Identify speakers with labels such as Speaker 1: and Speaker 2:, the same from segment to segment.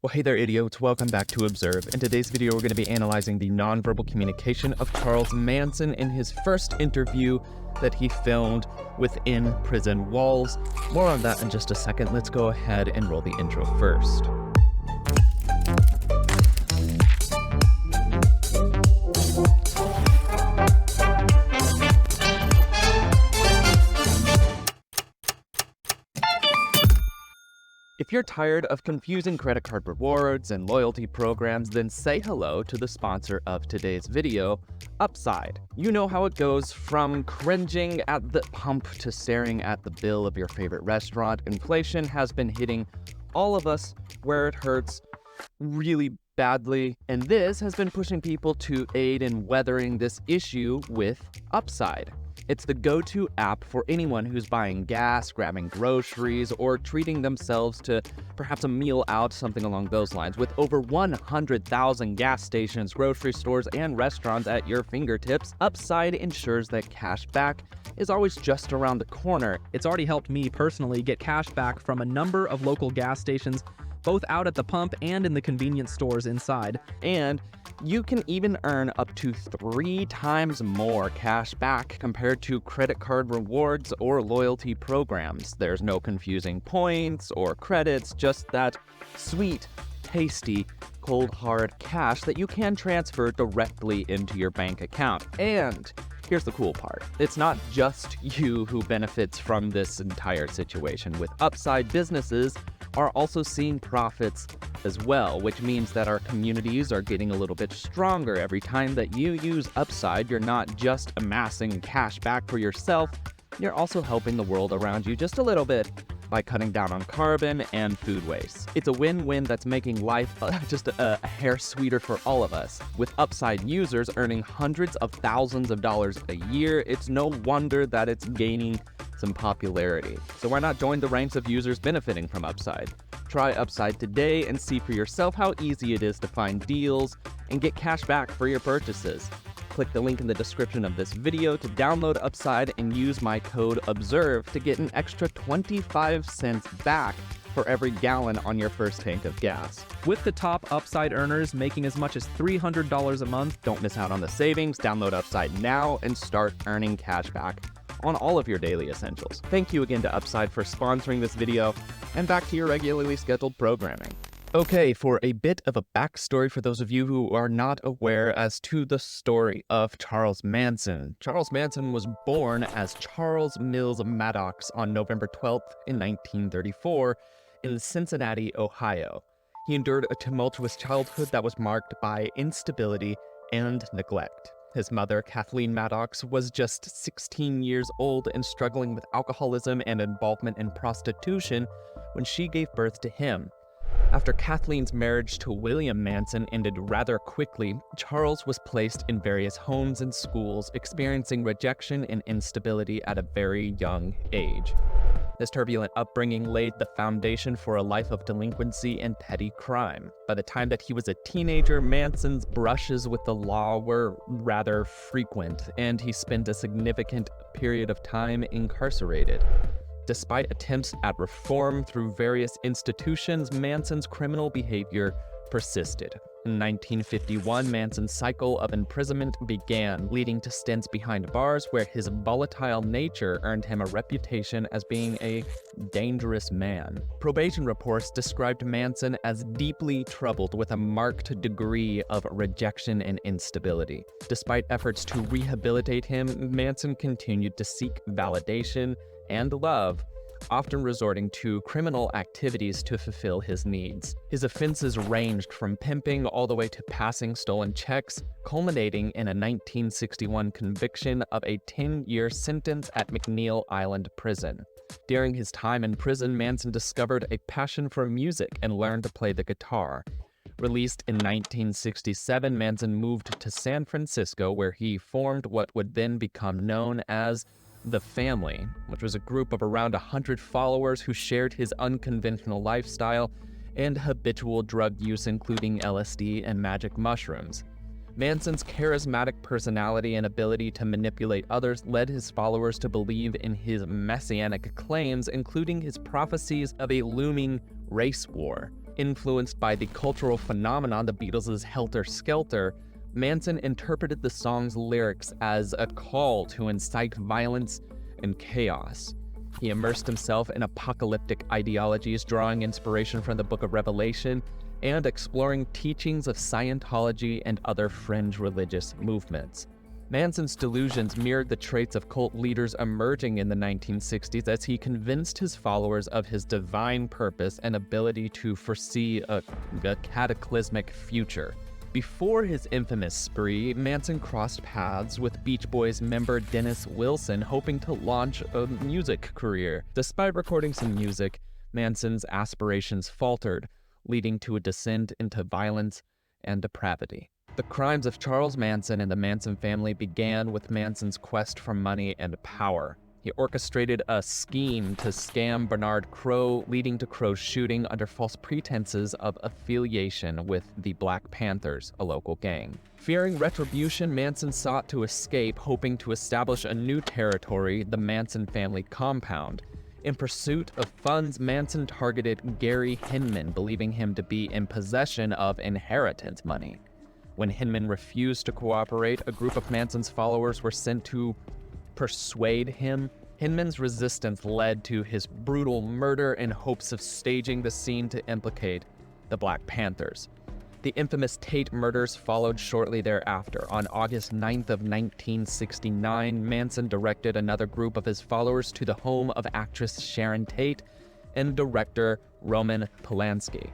Speaker 1: Well, hey there, idiots. Welcome back to Observe. In today's video, we're going to be analyzing the nonverbal communication of Charles Manson in his first interview that he filmed within prison walls. More on that in just a second. Let's go ahead and roll the intro first. If you're tired of confusing credit card rewards and loyalty programs, then say hello to the sponsor of today's video, Upside. You know how it goes, from cringing at the pump to staring at the bill of your favorite restaurant. Inflation has been hitting all of us where it hurts really badly, and this has been pushing people to aid in weathering this issue with Upside. It's the go-to app for anyone who's buying gas, grabbing groceries, or treating themselves to perhaps a meal out, something along those lines. With over 100,000 gas stations, grocery stores, and restaurants at your fingertips, Upside ensures that cash back is always just around the corner.
Speaker 2: It's already helped me personally get cash back from a number of local gas stations, both out at the pump and in the convenience stores inside.
Speaker 1: And you can even earn up to 3 times more cash back compared to credit card rewards or loyalty programs. There's no confusing points or credits, just that sweet, tasty, cold hard cash that you can transfer directly into your bank account. And here's the cool part. It's not just you who benefits from this entire situation. With Upside, businesses are also seeing profits as well, which means that our communities are getting a little bit stronger. Every time that you use Upside, you're not just amassing cash back for yourself, you're also helping the world around you just a little bit by cutting down on carbon and food waste. It's a win-win that's making life just a hair sweeter for all of us. With Upside users earning hundreds of thousands of dollars a year, it's no wonder that it's gaining some popularity. So why not join the ranks of users benefiting from Upside? Try Upside today and see for yourself how easy it is to find deals and get cash back for your purchases. Click the link in the description of this video to download Upside and use my code OBSERVE to get an extra 25 cents back for every gallon on your first tank of gas.
Speaker 2: With the top Upside earners making as much as $300 a month,
Speaker 1: Don't miss out on the savings. Download Upside now and start earning cash back on all of your daily essentials. Thank you again to Upside for sponsoring this video, and back to your regularly scheduled programming. Okay, for a bit of a backstory for those of you who are not aware as to the story of Charles Manson. Charles Manson was born as Charles Mills Maddox on November 12th in 1934 in Cincinnati, Ohio. He endured a tumultuous childhood that was marked by instability and neglect. His mother, Kathleen Maddox, was just 16 years old and struggling with alcoholism and involvement in prostitution when she gave birth to him. After Kathleen's marriage to William Manson ended rather quickly, Charles was placed in various homes and schools, experiencing rejection and instability at a very young age. This turbulent upbringing laid the foundation for a life of delinquency and petty crime. By the time that he was a teenager, Manson's brushes with the law were rather frequent, and he spent a significant period of time incarcerated. Despite attempts at reform through various institutions, Manson's criminal behavior persisted. In 1951, Manson's cycle of imprisonment began, leading to stints behind bars where his volatile nature earned him a reputation as being a dangerous man. Probation reports described Manson as deeply troubled with a marked degree of rejection and instability. Despite efforts to rehabilitate him, Manson continued to seek validation and love, often resorting to criminal activities to fulfill his needs. His offenses ranged from pimping all the way to passing stolen checks, culminating in a 1961 conviction of a 10-year sentence at McNeil Island Prison. During his time in prison, Manson discovered a passion for music and learned to play the guitar. Released in 1967, Manson moved to San Francisco, where he formed what would then become known as The Family, which was a group of around 100 followers who shared his unconventional lifestyle and habitual drug use, including LSD and magic mushrooms. Manson's charismatic personality and ability to manipulate others led his followers to believe in his messianic claims, including his prophecies of a looming race war. Influenced by the cultural phenomenon the Beatles' Helter Skelter, Manson interpreted the song's lyrics as a call to incite violence and chaos. He immersed himself in apocalyptic ideologies, drawing inspiration from the Book of Revelation and exploring teachings of Scientology and other fringe religious movements. Manson's delusions mirrored the traits of cult leaders emerging in the 1960s as he convinced his followers of his divine purpose and ability to foresee a cataclysmic future. Before his infamous spree, Manson crossed paths with Beach Boys member Dennis Wilson, hoping to launch a music career. Despite recording some music, Manson's aspirations faltered, leading to a descent into violence and depravity. The crimes of Charles Manson and the Manson family began with Manson's quest for money and power. He orchestrated a scheme to scam Bernard Crowe, leading to Crowe's shooting under false pretenses of affiliation with the Black Panthers, a local gang. Fearing retribution, Manson sought to escape, hoping to establish a new territory, the Manson family compound. In pursuit of funds, Manson targeted Gary Hinman, believing him to be in possession of inheritance money. When Hinman refused to cooperate, a group of Manson's followers were sent to persuade him. Hinman's resistance led to his brutal murder in hopes of staging the scene to implicate the Black Panthers. The infamous Tate murders followed shortly thereafter. On August 9th of 1969, Manson directed another group of his followers to the home of actress Sharon Tate and director Roman Polanski.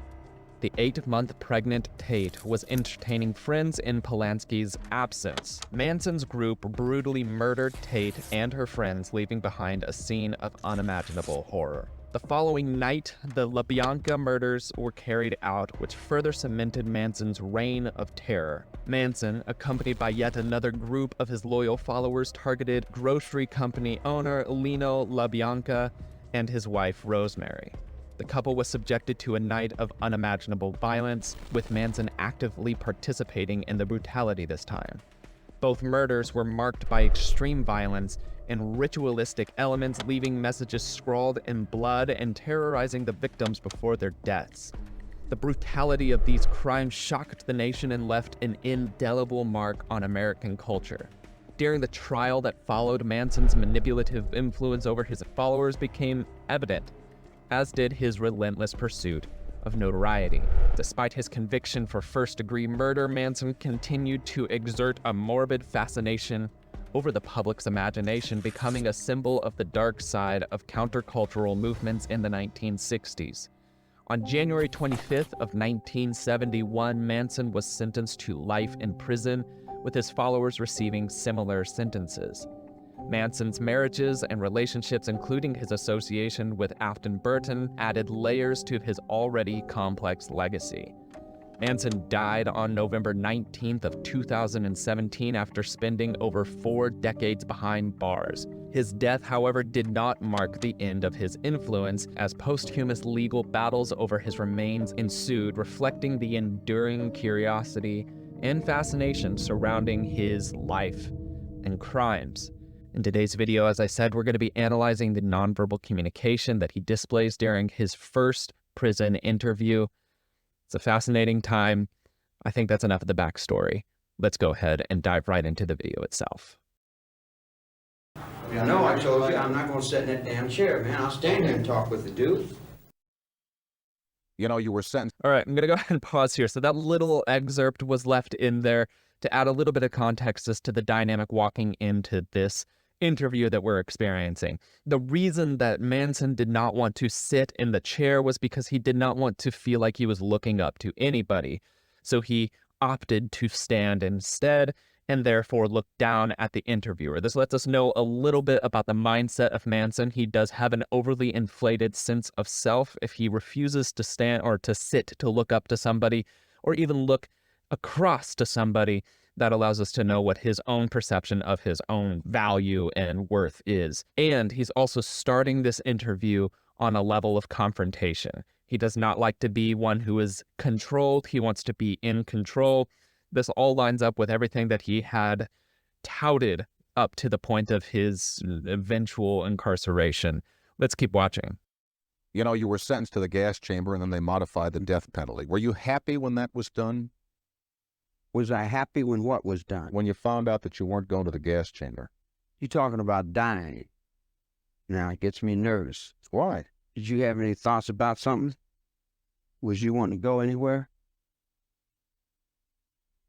Speaker 1: The 8-month pregnant Tate was entertaining friends in Polanski's absence. Manson's group brutally murdered Tate and her friends, leaving behind a scene of unimaginable horror. The following night, the LaBianca murders were carried out, which further cemented Manson's reign of terror. Manson, accompanied by yet another group of his loyal followers, targeted grocery company owner Lino LaBianca and his wife Rosemary. The couple was subjected to a night of unimaginable violence, with Manson actively participating in the brutality this time. Both murders were marked by extreme violence and ritualistic elements, leaving messages scrawled in blood and terrorizing the victims before their deaths. The brutality of these crimes shocked the nation and left an indelible mark on American culture. During the trial that followed, Manson's manipulative influence over his followers became evident, as did his relentless pursuit of notoriety. Despite his conviction for first-degree murder, Manson continued to exert a morbid fascination over the public's imagination, becoming a symbol of the dark side of countercultural movements in the 1960s. On January 25th of 1971, Manson was sentenced to life in prison, with his followers receiving similar sentences. Manson's marriages and relationships, including his association with Afton Burton, added layers to his already complex legacy. Manson died on November 19th of 2017 after spending over 4 decades behind bars. His death, however, did not mark the end of his influence, as posthumous legal battles over his remains ensued, reflecting the enduring curiosity and fascination surrounding his life and crimes. In today's video, as I said, we're going to be analyzing the nonverbal communication that he displays during his first prison interview. It's a fascinating time. I think that's enough of the backstory. Let's go ahead and dive right into the video itself.
Speaker 3: I know I told you I'm not going to sit in that damn chair, man. I'll stand here and talk with the dude.
Speaker 4: You know, you were sentenced.
Speaker 1: All right, I'm going to go ahead and pause here. So that little excerpt was left in there to add a little bit of context as to the dynamic walking into this interview that we're experiencing. The reason that Manson did not want to sit in the chair was because he did not want to feel like he was looking up to anybody. So he opted to stand instead and therefore look down at the interviewer. This lets us know a little bit about the mindset of Manson. He does have an overly inflated sense of self. If he refuses to stand or to sit to look up to somebody or even look across to somebody, that allows us to know what his own perception of his own value and worth is. And he's also starting this interview on a level of confrontation. He does not like to be one who is controlled. He wants to be in control. This all lines up with everything that he had touted up to the point of his eventual incarceration. Let's keep watching.
Speaker 4: You know, you were sentenced to the gas chamber and then they modified the death penalty. Were you happy when that was done?
Speaker 3: Was I happy when what was done?
Speaker 4: When you found out that you weren't going to the gas chamber?
Speaker 3: You talking about dying. Now, it gets me nervous.
Speaker 4: Why?
Speaker 3: Did you have any thoughts about something? Was you wanting to go anywhere?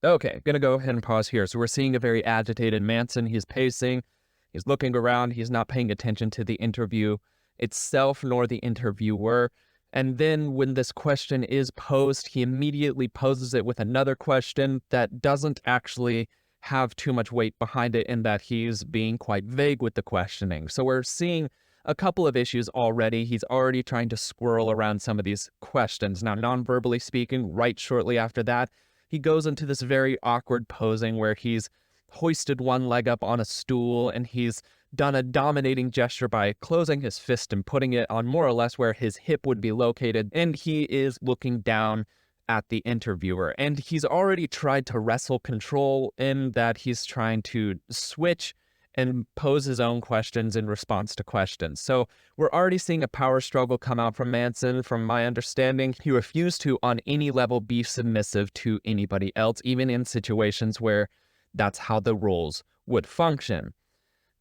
Speaker 2: Okay, gonna go ahead and pause here. So we're seeing a very agitated Manson. He's pacing, he's looking around, he's not paying attention to the interview itself nor the interviewer. And then when this question is posed, he immediately poses it with another question that doesn't actually have too much weight behind it, in that he's being quite vague with the questioning. So we're seeing a couple of issues already. He's already trying to squirrel around some of these questions. Now, non-verbally speaking, right shortly after that, he goes into this very awkward posing where he's hoisted one leg up on a stool and he's done a dominating gesture by closing his fist and putting it on more or less where his hip would be located, and he is looking down at the interviewer. And he's already tried to wrestle control in that he's trying to switch and pose his own questions in response to questions. So we're already seeing a power struggle come out from Manson. From my understanding, he refused to, on any level, be submissive to anybody else, even in situations where that's how the rules would function.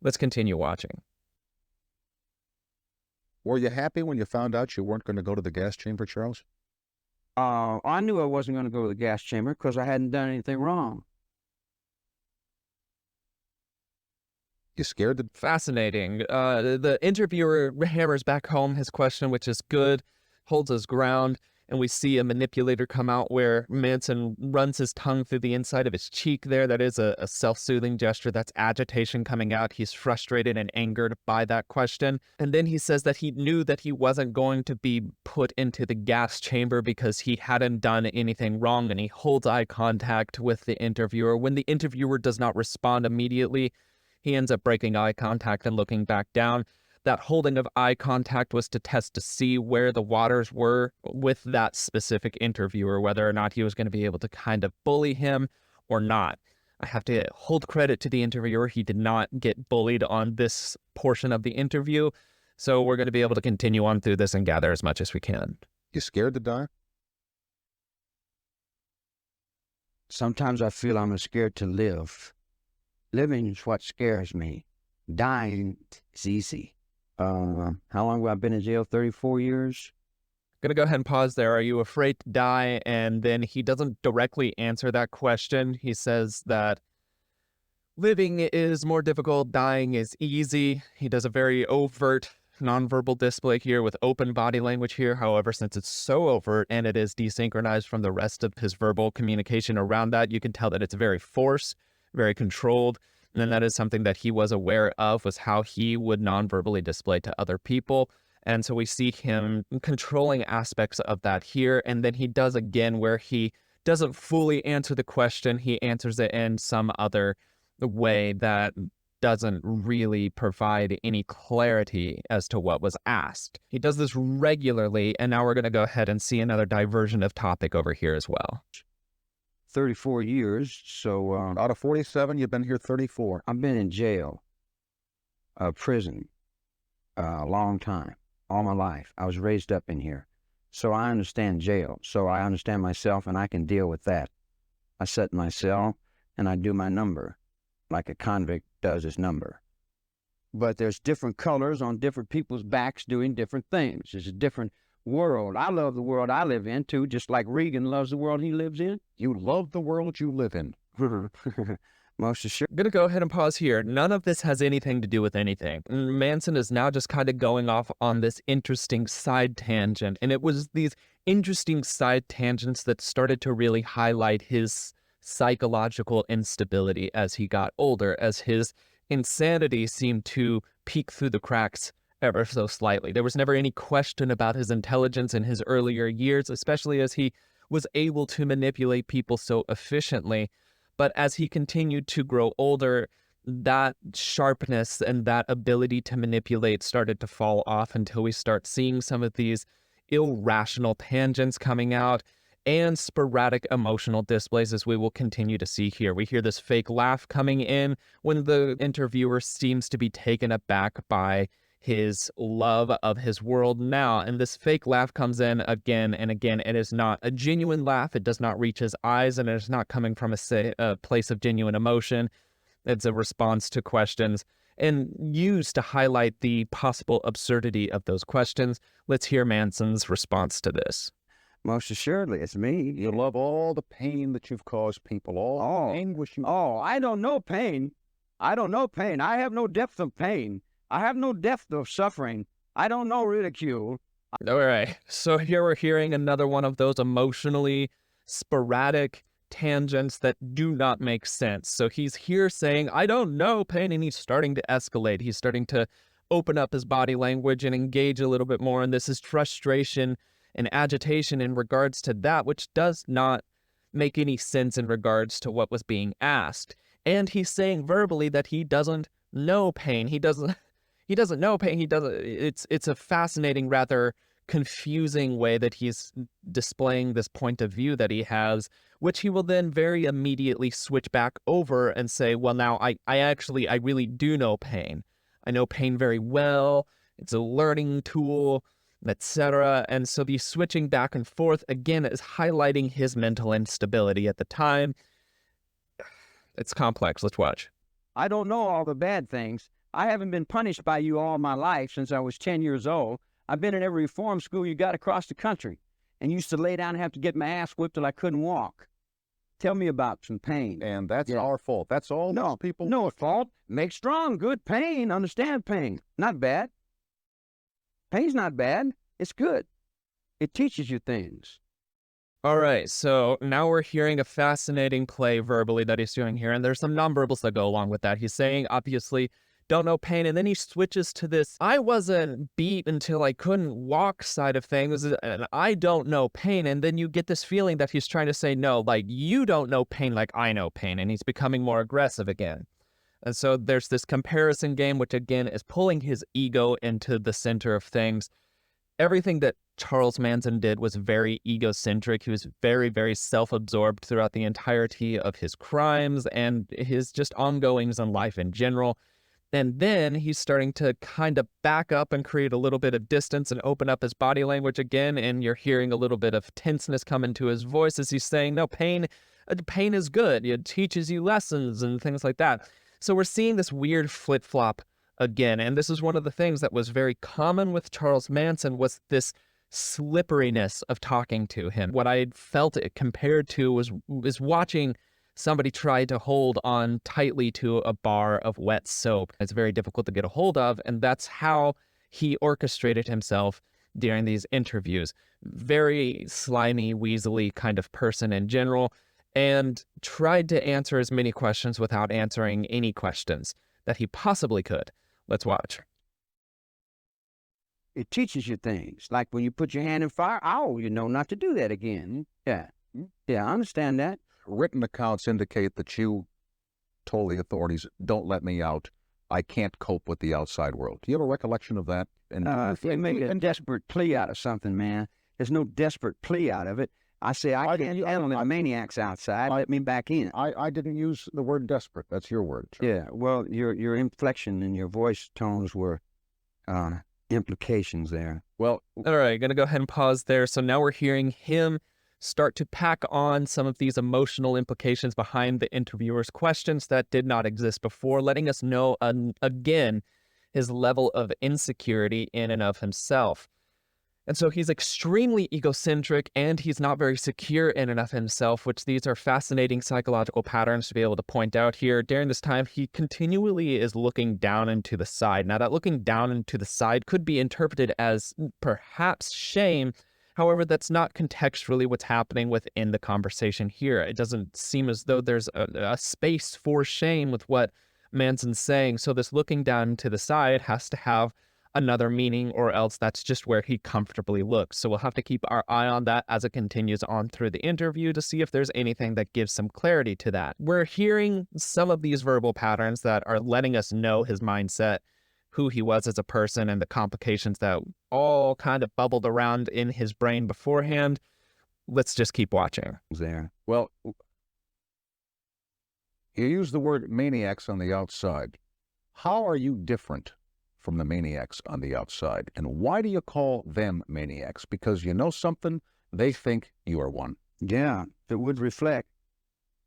Speaker 2: Let's continue watching.
Speaker 4: Were you happy when you found out you weren't going to go to the gas chamber, Charles?
Speaker 3: I knew I wasn't going to go to the gas chamber because I hadn't done anything wrong.
Speaker 4: You scared the...
Speaker 2: Fascinating. The interviewer hammers back home his question, which is good, holds his ground, and we see a manipulator come out where Manson runs his tongue through the inside of his cheek there. That is a self-soothing gesture. That's agitation coming out. He's frustrated and angered by that question. And then he says that he knew that he wasn't going to be put into the gas chamber because he hadn't done anything wrong, and he holds eye contact with the interviewer. When the interviewer does not respond immediately, he ends up breaking eye contact and looking back down. That holding of eye contact was to test to see where the waters were with that specific interviewer, whether or not he was going to be able to kind of bully him or not. I have to hold credit to the interviewer. He did not get bullied on this portion of the interview. So we're going to be able to continue on through this and gather as much as we can.
Speaker 4: You scared to die?
Speaker 3: Sometimes I feel I'm scared to live. Living is what scares me. Dying is easy. How long have I been in jail? 34 years?
Speaker 2: Gonna go ahead and pause there. Are you afraid to die? And then he doesn't directly answer that question. He says that living is more difficult, dying is easy. He does a very overt nonverbal display here with open body language here. However, since it's so overt and it is desynchronized from the rest of his verbal communication around that, you can tell that it's very forced, very controlled. And that is something that he was aware of, was how he would non-verbally display to other people. And so we see him controlling aspects of that here. And then he does again where he doesn't fully answer the question. He answers it in some other way that doesn't really provide any clarity as to what was asked. He does this regularly. And now we're going to go ahead and see another diversion of topic over here as well.
Speaker 3: 34 years, so...
Speaker 4: Out of 47, you've been here 34.
Speaker 3: I've been in jail, prison, a long time, all my life. I was raised up in here. So I understand jail. So I understand myself, and I can deal with that. I sit in my cell, and I do my number, like a convict does his number. But there's different colors on different people's backs doing different things. It's a different world. I love the world I live in, too, just like Regan loves the world he lives in.
Speaker 4: You love the world you live in.
Speaker 3: Most assured.
Speaker 2: I'm going to go ahead and pause here. None of this has anything to do with anything. Manson is now just kind of going off on this interesting side tangent. And it was these interesting side tangents that started to really highlight his psychological instability as he got older, as his insanity seemed to peek through the cracks ever so slightly. There was never any question about his intelligence in his earlier years, especially as he was able to manipulate people so efficiently. But as he continued to grow older, that sharpness and that ability to manipulate started to fall off until we start seeing some of these irrational tangents coming out and sporadic emotional displays, as we will continue to see here. We hear this fake laugh coming in when the interviewer seems to be taken aback by his love of his world now. And this fake laugh comes in again and again. It is not a genuine laugh. It does not reach his eyes, and it is not coming from a place of genuine emotion. It's a response to questions and used to highlight the possible absurdity of those questions. Let's hear Manson's response to this.
Speaker 3: Most assuredly, it's me.
Speaker 4: You love all the pain that you've caused people, all the anguish you...
Speaker 3: Oh, I don't know pain. I don't know pain. I have no depth of pain. I have no depth of suffering. I don't know ridicule.
Speaker 2: All right. So here we're hearing another one of those emotionally sporadic tangents that do not make sense. So he's here saying, I don't know pain, and he's starting to escalate. He's starting to open up his body language and engage a little bit more. And this is frustration and agitation in regards to that, which does not make any sense in regards to what was being asked. And he's saying verbally that he doesn't know pain. He doesn't know pain. It's a fascinating, rather confusing way that he's displaying this point of view that he has, which he will then very immediately switch back over and say, well, now I really do know pain. I know pain very well. It's a learning tool, etc. And so the switching back and forth, again, is highlighting his mental instability at the time. It's complex. Let's watch.
Speaker 3: I don't know all the bad things. I haven't been punished by you all my life since I was 10 years old. I've been in every reform school you got across the country and used to lay down and have to get my ass whipped till I couldn't walk. Tell me about some pain.
Speaker 4: And that's our fault. That's all those people...
Speaker 3: No fault. Make strong, good pain. Understand pain. Not bad. Pain's not bad. It's good. It teaches you things.
Speaker 2: All right, so now we're hearing a fascinating play verbally that he's doing here, and there's some nonverbals that go along with that. He's saying, obviously, don't know pain, and then he switches to this, I wasn't beat until I couldn't walk side of things, and I don't know pain, and then you get this feeling that he's trying to say, no, like, you don't know pain like I know pain, and he's becoming more aggressive again. And so there's this comparison game, which again is pulling his ego into the center of things. Everything that Charles Manson did was very egocentric. He was very, very self-absorbed throughout the entirety of his crimes and his just ongoings in life in general. And then he's starting to kind of back up and create a little bit of distance and open up his body language again. And you're hearing a little bit of tenseness come into his voice as he's saying, no, pain is good. It teaches you lessons and things like that. So we're seeing this weird flip-flop again. And this is one of the things that was very common with Charles Manson, was this slipperiness of talking to him. What I felt it compared to was watching somebody try to hold on tightly to a bar of wet soap. It's very difficult to get a hold of, and that's how he orchestrated himself during these interviews. Very slimy, weaselly kind of person in general, and tried to answer as many questions without answering any questions that he possibly could. Let's watch.
Speaker 3: It teaches you things. Like when you put your hand in fire, you know not to do that again. Yeah. Yeah, I understand that.
Speaker 4: Written accounts indicate that you told the authorities, don't let me out. I can't cope with the outside world. Do you have a recollection of that? And
Speaker 3: if they make a desperate plea out of something, man, there's no desperate plea out of it. I say, I can't handle the maniacs outside. Let me back in.
Speaker 4: I didn't use the word desperate. That's your word. Charles.
Speaker 3: Yeah, well, your inflection and your voice tones were implications there.
Speaker 2: Well, all right, gonna go ahead and pause there. So now we're hearing him start to pack on some of these emotional implications behind the interviewer's questions that did not exist before, letting us know, again, his level of insecurity in and of himself. And so he's extremely egocentric, and he's not very secure in and of himself, which these are fascinating psychological patterns to be able to point out here. During this time, he continually is looking down into the side. Now, that looking down into the side could be interpreted as perhaps shame. However, that's not contextually what's happening within the conversation here. It doesn't seem as though there's a space for shame with what Manson's saying. So this looking down to the side has to have another meaning, or else that's just where he comfortably looks. So we'll have to keep our eye on that as it continues on through the interview to see if there's anything that gives some clarity to that. We're hearing some of these verbal patterns that are letting us know his mindset, who he was as a person, and the complications that all kind of bubbled around in his brain beforehand. Let's just keep watching.
Speaker 3: There.
Speaker 4: Well, you use the word maniacs on the outside. How are you different from the maniacs on the outside. And why do you call them maniacs? Because you know something? They think you are one.
Speaker 3: Yeah, it would reflect.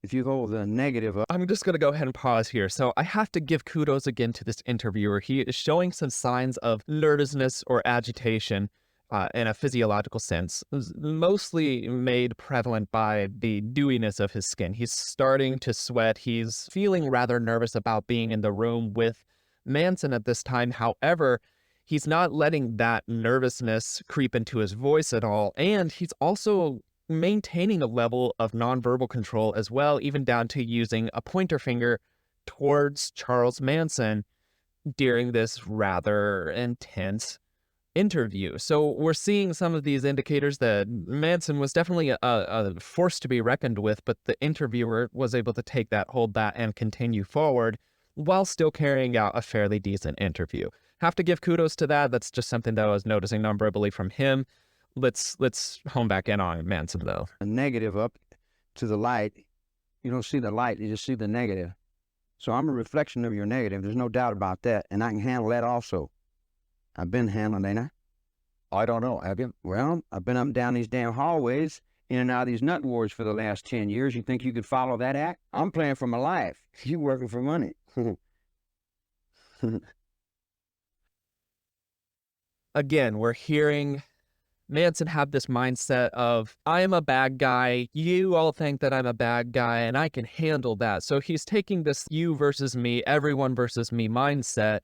Speaker 3: If you go the negative up.
Speaker 2: I'm just going to go ahead and pause here. So I have to give kudos again to this interviewer. He is showing some signs of nervousness or agitation in a physiological sense, mostly made prevalent by the dewiness of his skin. He's starting to sweat. He's feeling rather nervous about being in the room with Manson at this time. However, he's not letting that nervousness creep into his voice at all. And he's also maintaining a level of nonverbal control as well, even down to using a pointer finger towards Charles Manson during this rather intense interview. So we're seeing some of these indicators that Manson was definitely a force to be reckoned with, but the interviewer was able to take that, hold that, and continue forward while still carrying out a fairly decent interview. Have to give kudos to that. That's just something that I was noticing nonverbally from him. Let's hone back in on Manson, though.
Speaker 3: A negative up to the light. You don't see the light, you just see the negative. So I'm a reflection of your negative. There's no doubt about that. And I can handle that also. I've been handling, ain't I?
Speaker 4: I don't know. Have you?
Speaker 3: Well, I've been up and down these damn hallways, in and out of these nut wars for the last 10 years. You think you could follow that act? I'm playing for my life. You working for money.
Speaker 2: Again, we're hearing Manson have this mindset of, I'm a bad guy, you all think that I'm a bad guy, and I can handle that. So he's taking this you versus me, everyone versus me mindset,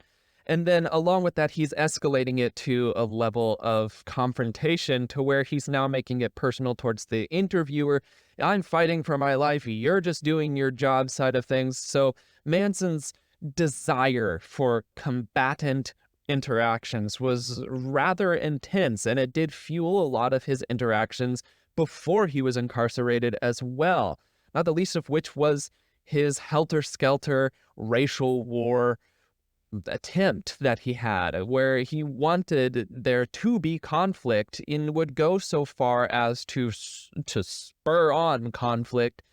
Speaker 2: and then along with that, he's escalating it to a level of confrontation to where he's now making it personal towards the interviewer. I'm fighting for my life, you're just doing your job side of things. So Manson's desire for combatant interactions was rather intense, and it did fuel a lot of his interactions before he was incarcerated as well, not the least of which was his helter-skelter racial war attempt that he had, where he wanted there to be conflict and would go so far as to spur on conflict.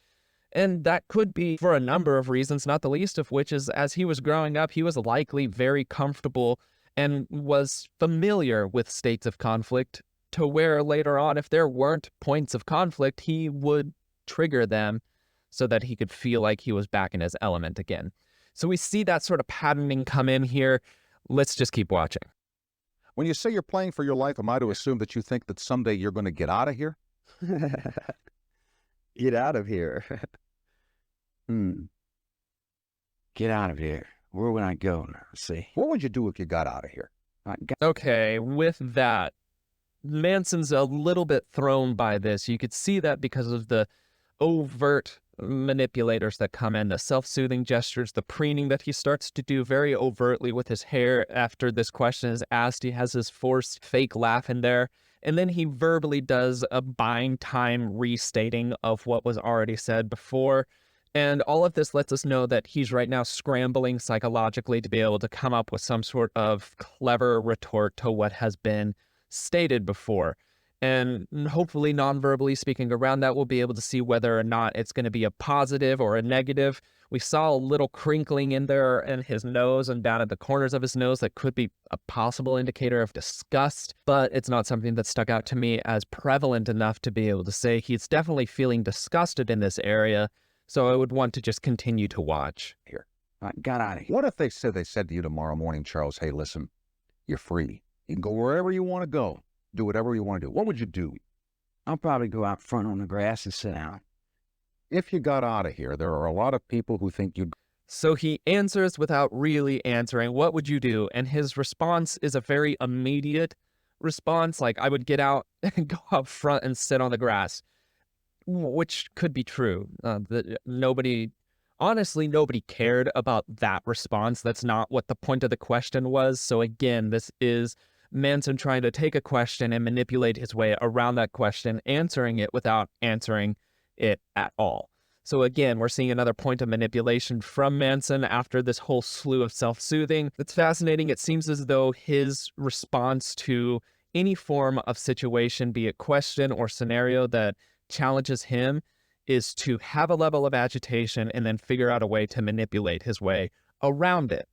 Speaker 2: And that could be for a number of reasons, not the least of which is as he was growing up, he was likely very comfortable and was familiar with states of conflict to where later on, if there weren't points of conflict, he would trigger them so that he could feel like he was back in his element again. So we see that sort of patterning come in here. Let's just keep watching.
Speaker 4: When you say you're playing for your life, am I to assume that you think that someday you're going to get out of here?
Speaker 3: Get out of here. Get out of here. Where would I go now? Let's see.
Speaker 4: What would you do if you got out of here?
Speaker 2: Okay, with that, Manson's a little bit thrown by this. You could see that because of the overt manipulators that come in, the self-soothing gestures, the preening that he starts to do very overtly with his hair after this question is asked. He has his forced fake laugh in there. And then he verbally does a bind time restating of what was already said before. And all of this lets us know that he's right now scrambling psychologically to be able to come up with some sort of clever retort to what has been stated before. And hopefully non-verbally speaking around that, we'll be able to see whether or not it's going to be a positive or a negative. We saw a little crinkling in there in his nose and down at the corners of his nose that could be a possible indicator of disgust, but it's not something that stuck out to me as prevalent enough to be able to say he's definitely feeling disgusted in this area. So I would want to just continue to watch.
Speaker 3: Here. I got out of here.
Speaker 4: What if they said to you tomorrow morning, Charles, hey, listen, you're free. You can go wherever you want to go. Do whatever you want to do. What would you do?
Speaker 3: I'll probably go out front on the grass and sit down.
Speaker 4: If you got out of here, there are a lot of people who think you'd...
Speaker 2: So he answers without really answering, what would you do? And his response is a very immediate response, like I would get out and go out front and sit on the grass, which could be true. Honestly, nobody cared about that response. That's not what the point of the question was. So again, this is Manson trying to take a question and manipulate his way around that question, answering it without answering it at all. So again, we're seeing another point of manipulation from Manson after this whole slew of self-soothing. It's fascinating. It seems as though his response to any form of situation, be it question or scenario that challenges him, is to have a level of agitation and then figure out a way to manipulate his way around it.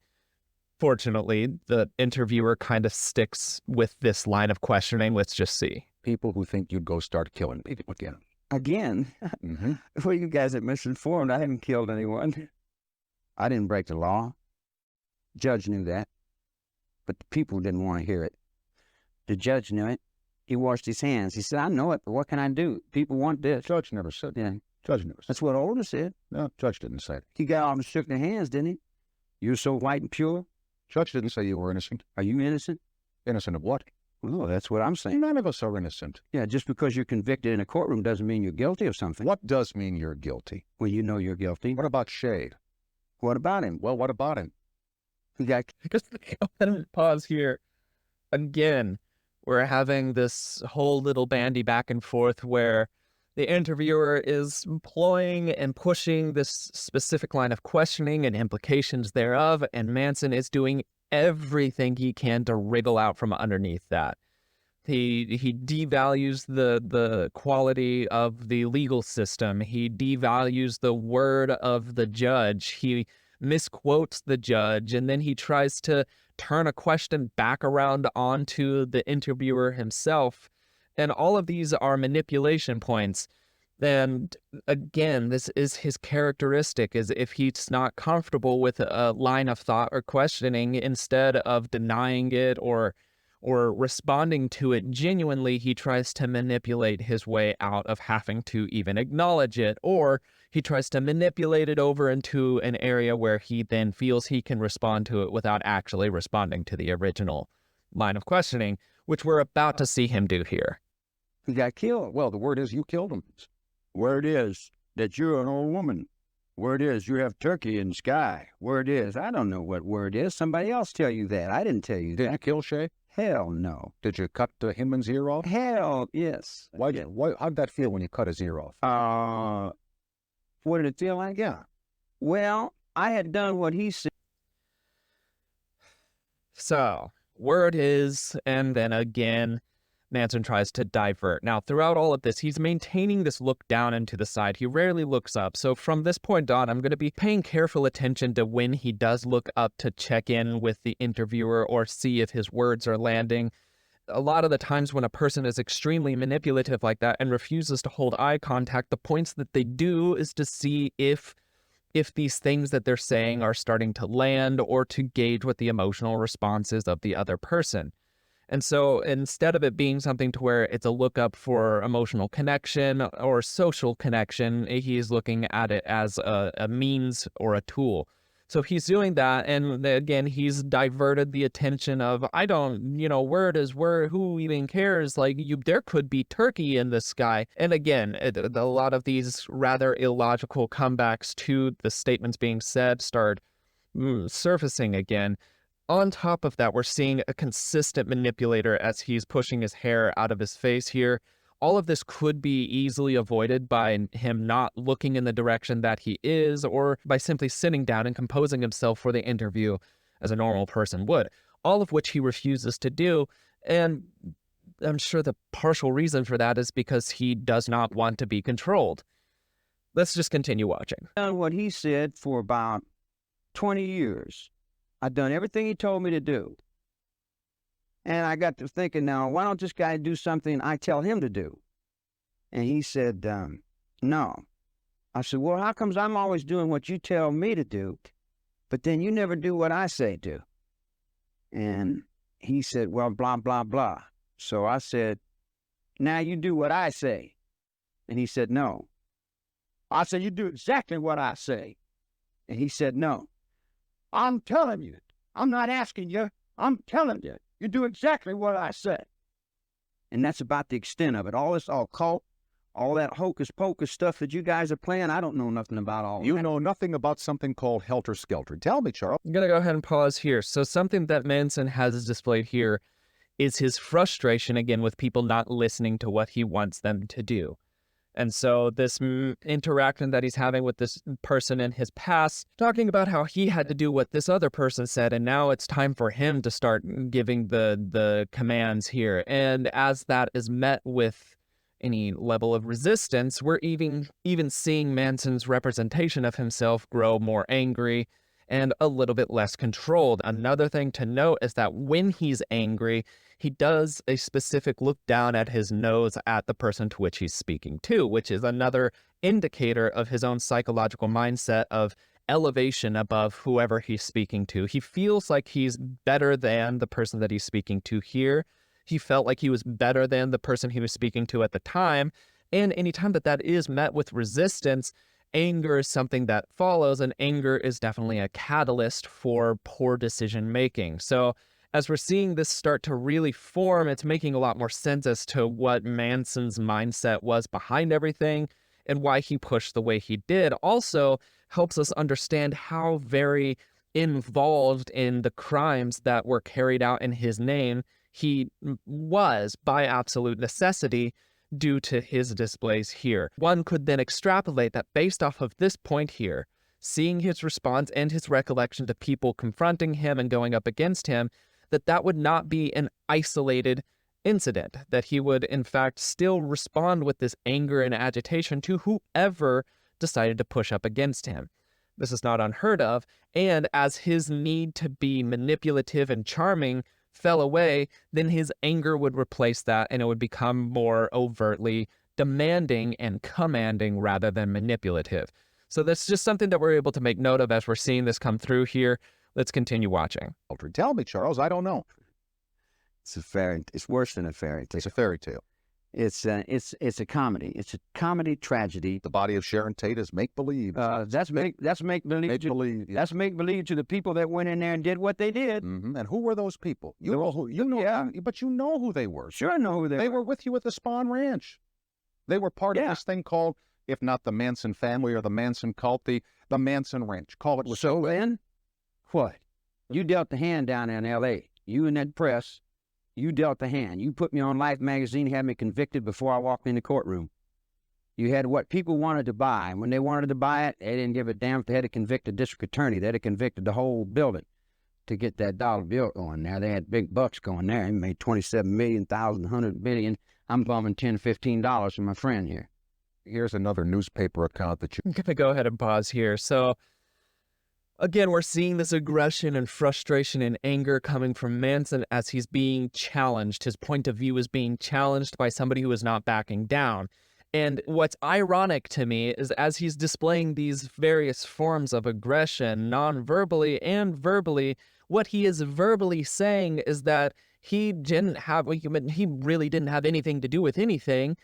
Speaker 2: Fortunately, the interviewer kind of sticks with this line of questioning. Let's just see.
Speaker 4: People who think you'd go start killing people again.
Speaker 3: Again?
Speaker 4: Mm-hmm.
Speaker 3: Well, you guys are misinformed. I haven't killed anyone. I didn't break the law. Judge knew that. But the people didn't want to hear it. The judge knew it. He washed his hands. He said, I know it, but what can I do? People want this.
Speaker 4: Judge never said that.
Speaker 3: Yeah.
Speaker 4: Judge never said
Speaker 3: That's what Older said.
Speaker 4: No, judge didn't say it.
Speaker 3: He got off and shook their hands, didn't he? You're so white and pure.
Speaker 4: Judge didn't say you were innocent.
Speaker 3: Are you innocent?
Speaker 4: Innocent of what?
Speaker 3: Well, that's what I'm saying.
Speaker 4: None of us are innocent.
Speaker 3: Yeah, just because you're convicted in a courtroom doesn't mean you're guilty of something.
Speaker 4: What does mean you're guilty?
Speaker 3: Well, you know you're guilty.
Speaker 4: What about Shade?
Speaker 3: What about him?
Speaker 4: Well, what about him?
Speaker 3: He got...
Speaker 2: Just go ahead and pause here. Again, we're having this whole little bandy back and forth where the interviewer is employing and pushing this specific line of questioning and implications thereof, and Manson is doing everything he can to wriggle out from underneath that. He devalues the quality of the legal system. He devalues the word of the judge. He misquotes the judge, and then he tries to turn a question back around onto the interviewer himself. And all of these are manipulation points. And again, this is his characteristic, is if he's not comfortable with a line of thought or questioning, instead of denying it or responding to it genuinely, he tries to manipulate his way out of having to even acknowledge it, or he tries to manipulate it over into an area where he then feels he can respond to it without actually responding to the original line of questioning, which we're about to see him do here.
Speaker 3: He got killed.
Speaker 4: Well, the word is you killed him.
Speaker 3: Word is that you're an old woman. Word is you have turkey in the sky. Word is, I don't know what word is. Somebody else tell you that. I didn't tell you
Speaker 4: Did
Speaker 3: that.
Speaker 4: you kill Shay?
Speaker 3: Hell no.
Speaker 4: Did you cut Hinman's ear off?
Speaker 3: Hell yes.
Speaker 4: How'd that feel when you cut his ear off?
Speaker 3: What did it feel like?
Speaker 4: Yeah.
Speaker 3: Well, I had done what he said.
Speaker 2: So, word is, and then again, Manson tries to divert. Now, throughout all of this, he's maintaining this look down and to the side. He rarely looks up. So from this point on, I'm going to be paying careful attention to when he does look up to check in with the interviewer or see if his words are landing. A lot of the times when a person is extremely manipulative like that and refuses to hold eye contact, the points that they do is to see if these things that they're saying are starting to land, or to gauge what the emotional response is of the other person. And so instead of it being something to where it's a lookup for emotional connection or social connection, he's looking at it as a means or a tool. So he's doing that, and again, he's diverted the attention of, word is word, who even cares? Like, there could be turkey in the sky. And again, a lot of these rather illogical comebacks to the statements being said start surfacing again. On top of that, we're seeing a consistent manipulator as he's pushing his hair out of his face here. All of this could be easily avoided by him not looking in the direction that he is, or by simply sitting down and composing himself for the interview as a normal person would, all of which he refuses to do. And I'm sure the partial reason for that is because he does not want to be controlled. Let's just continue watching.
Speaker 3: Done what he said for about 20 years. I've done everything he told me to do. And I got to thinking, now, why don't this guy do something I tell him to do? And he said, no. I said, well, how comes I'm always doing what you tell me to do, but then you never do what I say do? And he said, well, blah, blah, blah. So I said, now you do what I say. And he said, no. I said, you do exactly what I say. And he said, no. I'm telling you. I'm not asking you. I'm telling you. You do exactly what I said. And that's about the extent of it. All this occult, all that hocus pocus stuff that you guys are playing, I don't know nothing about all
Speaker 4: You
Speaker 3: that.
Speaker 4: know nothing about something called helter-skelter. Tell me, Charles.
Speaker 2: I'm going to go ahead and pause here. So something that Manson has displayed here is his frustration, again, with people not listening to what he wants them to do. And so this interaction that he's having with this person in his past, talking about how he had to do what this other person said, and now it's time for him to start giving the commands here. And as that is met with any level of resistance, we're even seeing Manson's representation of himself grow more angry and a little bit less controlled. Another thing to note is that when he's angry, he does a specific look down at his nose at the person to which he's speaking to, which is another indicator of his own psychological mindset of elevation above whoever he's speaking to. He feels like he's better than the person that he's speaking to here. He felt like he was better than the person he was speaking to at the time. And anytime that that is met with resistance, anger is something that follows, and anger is definitely a catalyst for poor decision making. So as we're seeing this start to really form, it's making a lot more sense as to what Manson's mindset was behind everything and why he pushed the way he did. Also helps us understand how very involved in the crimes that were carried out in his name he was by absolute necessity due to his displays here. One could then extrapolate that based off of this point here, seeing his response and his recollection to people confronting him and going up against him, that would not be an isolated incident, that he would in fact still respond with this anger and agitation to whoever decided to push up against him. This is not unheard of, and as his need to be manipulative and charming fell away, then his anger would replace that, and it would become more overtly demanding and commanding rather than manipulative. So that's just something that we're able to make note of as we're seeing this come through here. Let's continue watching.
Speaker 4: Tell me, Charles, I don't know.
Speaker 3: It's a fairy. It's worse than a fairy tale.
Speaker 4: It's a fairy tale.
Speaker 3: It's a comedy. It's a comedy tragedy.
Speaker 4: The body of Sharon Tate is make-believe.
Speaker 3: That's make believe.
Speaker 4: Make-believe. Yeah.
Speaker 3: That's make believe to the people that went in there and did what they did.
Speaker 4: And who were those people? You know who? You know,
Speaker 3: yeah.
Speaker 4: But you know who they were.
Speaker 3: Sure, I know who they were.
Speaker 4: They were with you at the Spawn Ranch. They were part of this thing called, if not the Manson family or the Manson cult, the Manson Ranch. Call it.
Speaker 3: So then, what? You dealt the hand down in L.A. You and that press. You dealt the hand. You put me on Life magazine, had me convicted before I walked in the courtroom. You had what people wanted to buy. And when they wanted to buy it, they didn't give a damn if they had to convict a district attorney. They'd have convicted the whole building to get that dollar bill going there. They had big bucks going there. They made $27 million, $100 million. I'm bumming $10, $15 from my friend here.
Speaker 4: Here's another newspaper account that you...
Speaker 2: I'm going to go ahead and pause here. So again, we're seeing this aggression and frustration and anger coming from Manson as he's being challenged. His point of view is being challenged by somebody who is not backing down. And what's ironic to me is as he's displaying these various forms of aggression, non-verbally and verbally, what he is verbally saying is that he really didn't have anything to do with anything,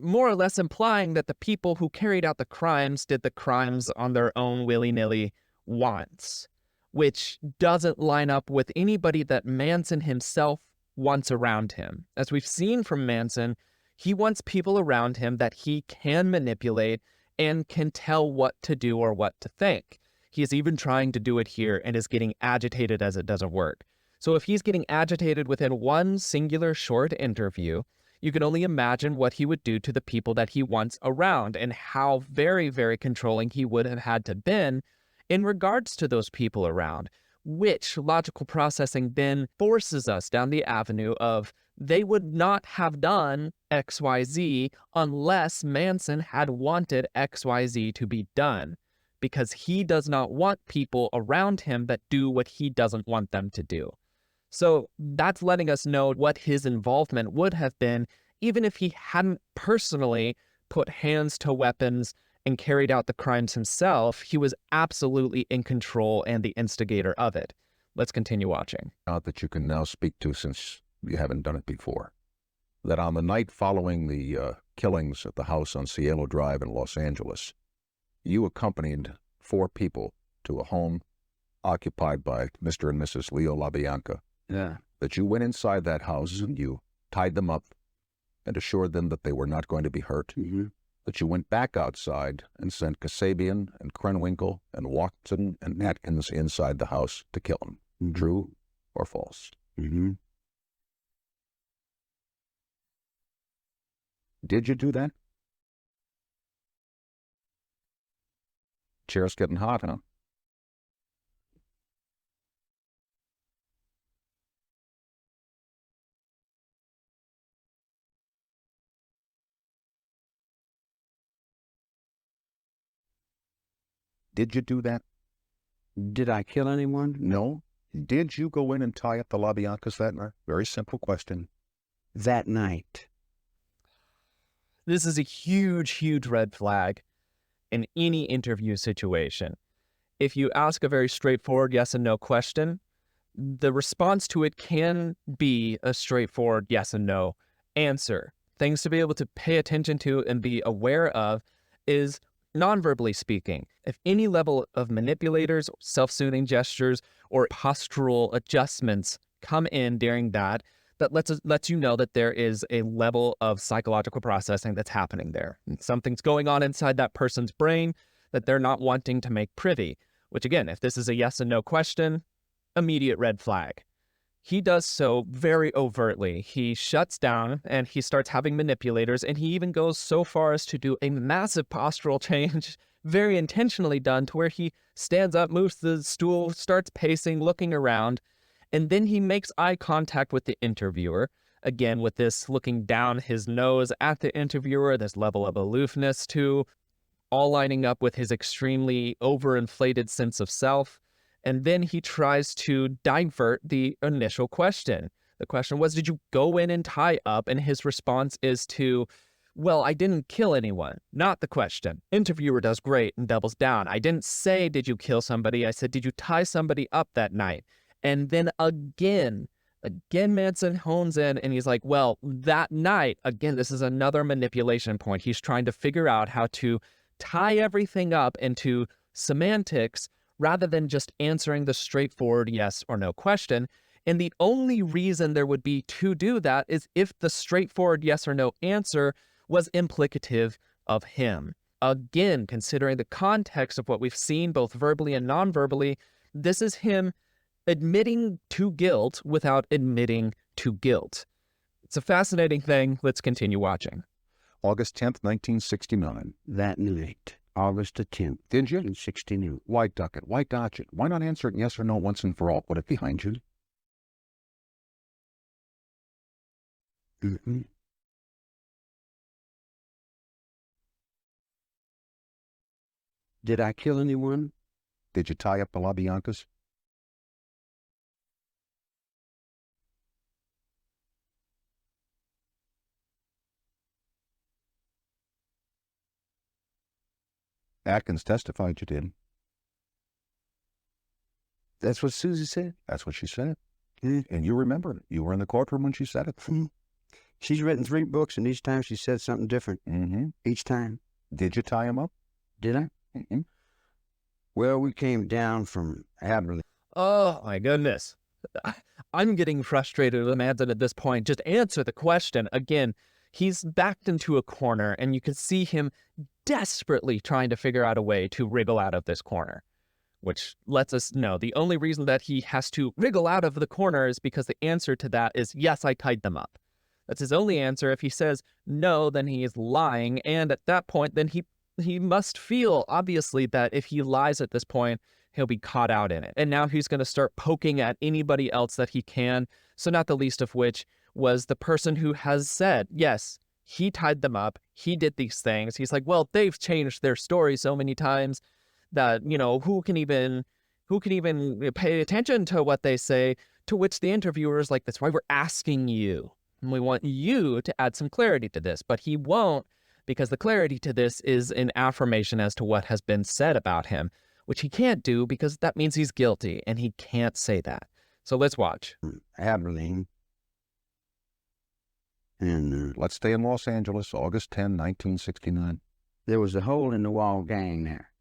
Speaker 2: more or less implying that the people who carried out the crimes did the crimes on their own willy-nilly wants, which doesn't line up with anybody that Manson himself wants around him. As we've seen from Manson, he wants people around him that he can manipulate and can tell what to do or what to think. He is even trying to do it here and is getting agitated as it doesn't work. So if he's getting agitated within one singular short interview, you can only imagine what he would do to the people that he wants around and how very, very controlling he would have had to been in regards to those people around, which logical processing then forces us down the avenue of they would not have done XYZ unless Manson had wanted XYZ to be done, because he does not want people around him that do what he doesn't want them to do. So that's letting us know what his involvement would have been, even if he hadn't personally put hands to weapons and carried out the crimes himself. He was absolutely in control and the instigator of it. Let's continue watching.
Speaker 4: That you can now speak to since you haven't done it before. That on the night following the killings at the house on Cielo Drive in Los Angeles, you accompanied 4 people to a home occupied by Mr. and Mrs. Leo LaBianca.
Speaker 3: Yeah.
Speaker 4: That you went inside that house and you tied them up and assured them that they were not going to be hurt. That you went back outside and sent Kasabian and Krenwinkel and Watson and Atkins inside the house to kill them. True or false? Did you do that? Chair's getting hot, huh? Did you do that?
Speaker 3: Did I kill anyone?
Speaker 4: No. Did you go in and tie up the LaBiancas that night? Very simple question.
Speaker 3: That night.
Speaker 2: This is a huge, huge red flag in any interview situation. If you ask a very straightforward yes and no question, the response to it can be a straightforward yes and no answer. Things to be able to pay attention to and be aware of is non-verbally speaking. If any level of manipulators, self-soothing gestures, or postural adjustments come in during that lets you know that there is a level of psychological processing that's happening there. And something's going on inside that person's brain that they're not wanting to make privy, which again, if this is a yes and no question, immediate red flag. He does so very overtly. He shuts down and he starts having manipulators, and he even goes so far as to do a massive postural change, very intentionally done, to where he stands up, moves the stool, starts pacing, looking around, and then he makes eye contact with the interviewer, again with this looking down his nose at the interviewer, this level of aloofness too, all lining up with his extremely overinflated sense of self. And then he tries to divert the initial question. The question was, did you go in and tie up? And his response is to, well, I didn't kill anyone. Not the question. Interviewer does great and doubles down. I didn't say, did you kill somebody? I said, did you tie somebody up that night? And then again, Manson hones in and he's like, well, that night, again, this is another manipulation point. He's trying to figure out how to tie everything up into semantics rather than just answering the straightforward yes or no question. And the only reason there would be to do that is if the straightforward yes or no answer was implicative of him. Again, considering the context of what we've seen, both verbally and non-verbally, this is him admitting to guilt without admitting to guilt. It's a fascinating thing. Let's continue watching.
Speaker 4: August 10th, 1969.
Speaker 3: That night. August the 10th.
Speaker 4: Did you?
Speaker 3: 1969.
Speaker 4: Why duck it? Why dodge it? Why not answer it yes or no once and for all? Put it behind you.
Speaker 3: Mm-hmm. Did I kill anyone?
Speaker 4: Did you tie up the LaBiancas? Atkins testified you did.
Speaker 3: That's what Susie said?
Speaker 4: That's what she said.
Speaker 3: Mm.
Speaker 4: And you remember it. You were in the courtroom when she said it.
Speaker 3: Mm. She's written 3 books, and each time she said something different.
Speaker 4: Mm-hmm.
Speaker 3: Each time.
Speaker 4: Did you tie him up?
Speaker 3: Did I?
Speaker 4: Mm-hmm.
Speaker 3: Well, we came down from Abilene.
Speaker 2: Oh my goodness. I'm getting frustrated with Manson at this point. Just answer the question. Again, he's backed into a corner, and you can see him desperately trying to figure out a way to wriggle out of this corner, which lets us know the only reason that he has to wriggle out of the corner is because the answer to that is, yes, I tied them up. That's his only answer. If he says no, then he is lying, and at that point, then he must feel, obviously, that if he lies at this point, he'll be caught out in it. And now he's going to start poking at anybody else that he can, so not the least of which was the person who has said, yes, he tied them up, he did these things. He's like, well, they've changed their story so many times that, you know, who can even pay attention to what they say? To which the interviewer is like, that's why we're asking you. And we want you to add some clarity to this. But he won't, because the clarity to this is an affirmation as to what has been said about him, which he can't do because that means he's guilty, and he can't say that. So let's watch.
Speaker 3: Abilene. And
Speaker 4: Let's stay in Los Angeles, August 10, 1969.
Speaker 3: there was a hole in the wall gang there.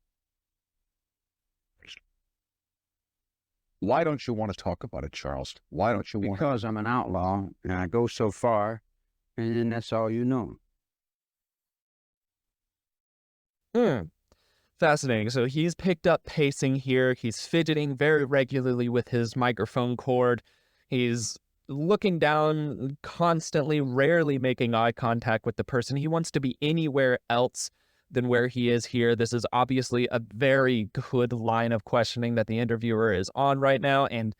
Speaker 4: Why don't you want to talk about it, Charles? Why don't you want to?
Speaker 3: Because I'm an outlaw, and I go so far, and then that's all you know.
Speaker 2: Fascinating. So he's picked up pacing here. He's fidgeting very regularly with his microphone cord. He's looking down constantly, rarely making eye contact with the person. He wants to be anywhere else than where he is here. This is obviously a very good line of questioning that the interviewer is on right now. And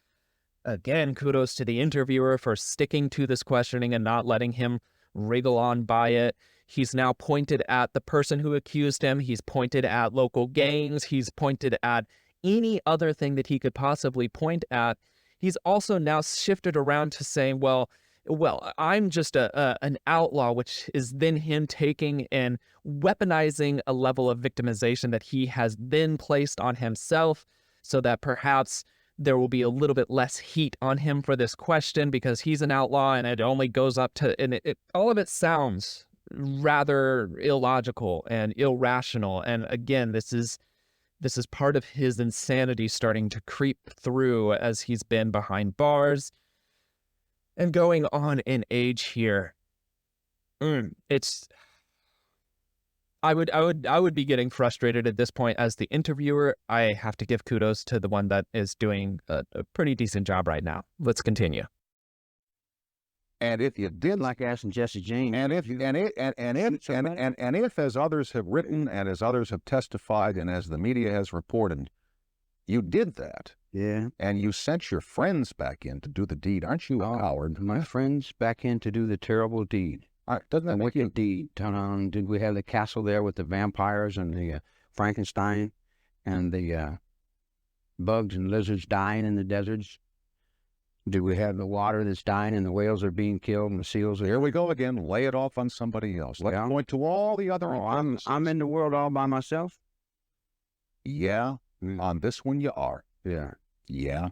Speaker 2: again, kudos to the interviewer for sticking to this questioning and not letting him wriggle on by it. He's now pointed at the person who accused him. He's pointed at local gangs. He's pointed at any other thing that he could possibly point at, he's also now shifted around to saying, well, I'm just an outlaw, which is then him taking and weaponizing a level of victimization that he has then placed on himself, so that perhaps there will be a little bit less heat on him for this question because he's an outlaw, and it only goes up to, and all of it sounds rather illogical and irrational. And again, this is part of his insanity starting to creep through as he's been behind bars and going on in age here. I would be getting frustrated at this point as the interviewer. I have to give kudos to the one that is doing a pretty decent job right now. Let's continue.
Speaker 4: And if you did,
Speaker 3: Like asking Jesse James.
Speaker 4: and if, as others have written and as others have testified and as the media has reported, you did that,
Speaker 3: Yeah.
Speaker 4: and you sent your friends back in to do the deed, aren't you a coward?
Speaker 3: My friends back in to do the terrible deed.
Speaker 4: Doesn't that
Speaker 3: The
Speaker 4: make you?
Speaker 3: wicked deed. Did we have the castle there with the vampires and the Frankenstein and the bugs and lizards dying in the deserts? Do we have the water that's dying and the whales are being killed and the seals are...
Speaker 4: Here we go again. Lay it off on somebody else. Let's
Speaker 3: Yeah.
Speaker 4: point to all the other.
Speaker 3: Oh, I'm in the world all by myself?
Speaker 4: Yeah, on this one you are.
Speaker 3: Yeah.
Speaker 4: Yeah.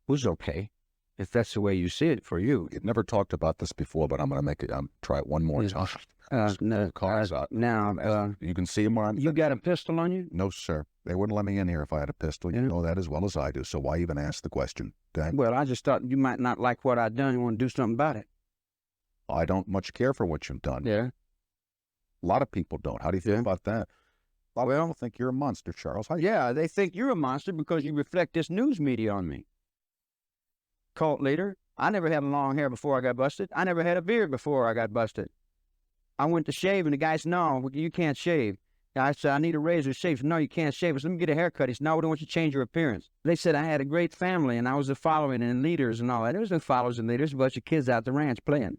Speaker 3: Was okay, if that's the way you see it for you.
Speaker 4: You've never talked about this before, but I'm going to make it. Try it one more
Speaker 3: Yeah.
Speaker 4: time.
Speaker 3: No,
Speaker 4: Cars out.
Speaker 3: now,
Speaker 4: You can see them on.
Speaker 3: you got a pistol on you?
Speaker 4: No, sir. They wouldn't let me in here if I had a pistol. You
Speaker 3: Yeah.
Speaker 4: know that as well as I do. So why even ask the question? Okay?
Speaker 3: Well, I just thought you might not like what I've done. You want to do something about it.
Speaker 4: I don't much care for what you've done.
Speaker 3: Yeah.
Speaker 4: A lot of people don't. How do you feel
Speaker 3: Yeah.
Speaker 4: about that? A lot of people think you're a monster, Charles.
Speaker 3: Yeah, they think you're a monster because you reflect this news media on me. Cult leader. I never had long hair before I got busted. I never had a beard before I got busted. I went to shave, and the guy said, no, you can't shave. I said, I need a razor to shave. He said, no, you can't shave. I said, let me get a haircut. He said, no, we don't want you to change your appearance. They said I had a great family, and I was a following and leaders and all that. There was no followers and leaders, a bunch of kids out the ranch playing.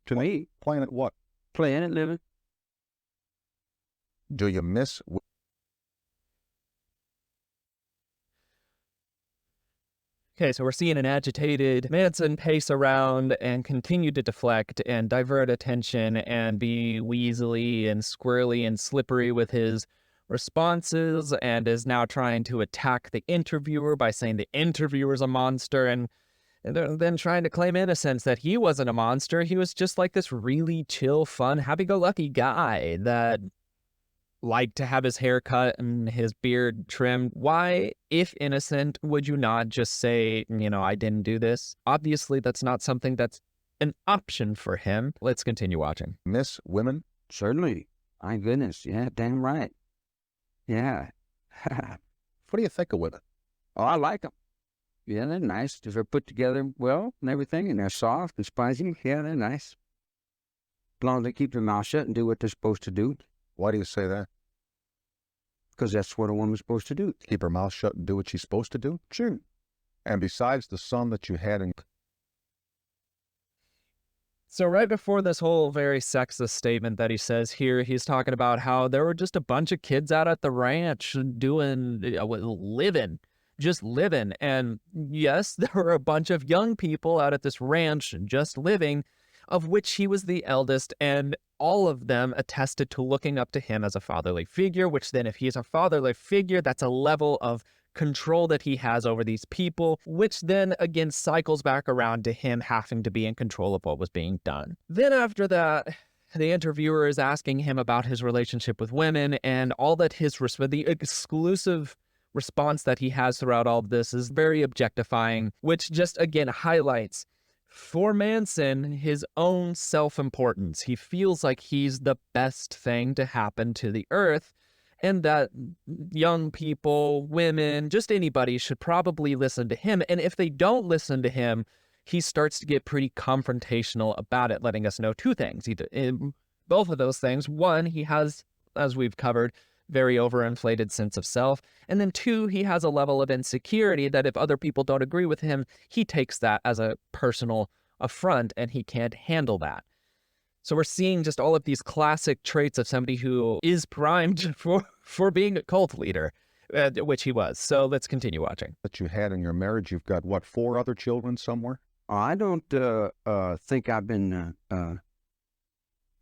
Speaker 3: To me,
Speaker 4: Playing at what?
Speaker 3: playing and living.
Speaker 4: Do you miss?
Speaker 2: Okay, so we're seeing an agitated Manson pace around and continue to deflect and divert attention and be weaselly and squirrely and slippery with his responses, and is now trying to attack the interviewer by saying the interviewer's a monster, and then trying to claim innocence, that he wasn't a monster. He was just like this really chill, fun, happy-go-lucky guy that liked to have his hair cut and his beard trimmed. Why, if innocent, would you not just say, I didn't do this? Obviously, that's not something that's an option for him. Let's continue watching.
Speaker 4: Miss women?
Speaker 3: Certainly. My goodness. Yeah, damn right. Yeah.
Speaker 4: What do you think of women?
Speaker 3: Oh, I like them. Yeah, they're nice. They're put together well and everything, and they're soft and spicy. Yeah, they're nice. As long as they keep their mouth shut and do what they're supposed to do.
Speaker 4: Why do you say that?
Speaker 3: Because that's what a woman's supposed to do.
Speaker 4: Keep her mouth shut and do what she's supposed to do?
Speaker 3: Sure.
Speaker 4: And besides the son that you had in...
Speaker 2: So right before this whole very sexist statement that he says here, he's talking about how there were just a bunch of kids out at the ranch just living. And yes, there were a bunch of young people out at this ranch just living, of which he was the eldest, and all of them attested to looking up to him as a fatherly figure, which then, if he's a fatherly figure, that's a level of control that he has over these people, which then again cycles back around to him having to be in control of what was being done. Then after that, the interviewer is asking him about his relationship with women, and all that the exclusive response that he has throughout all of this is very objectifying, which just again highlights, for Manson, his own self-importance. He feels like he's the best thing to happen to the earth, and that young people, women, just anybody should probably listen to him. And if they don't listen to him, he starts to get pretty confrontational about it, letting us know two things. Both of those things. One, he has, as we've covered, very overinflated sense of self. And then two, he has a level of insecurity that if other people don't agree with him, he takes that as a personal affront, and he can't handle that. So we're seeing just all of these classic traits of somebody who is primed for being a cult leader, which he was. So let's continue watching.
Speaker 4: That you had in your marriage, you've got, what, 4 other children somewhere?
Speaker 3: I don't think I've been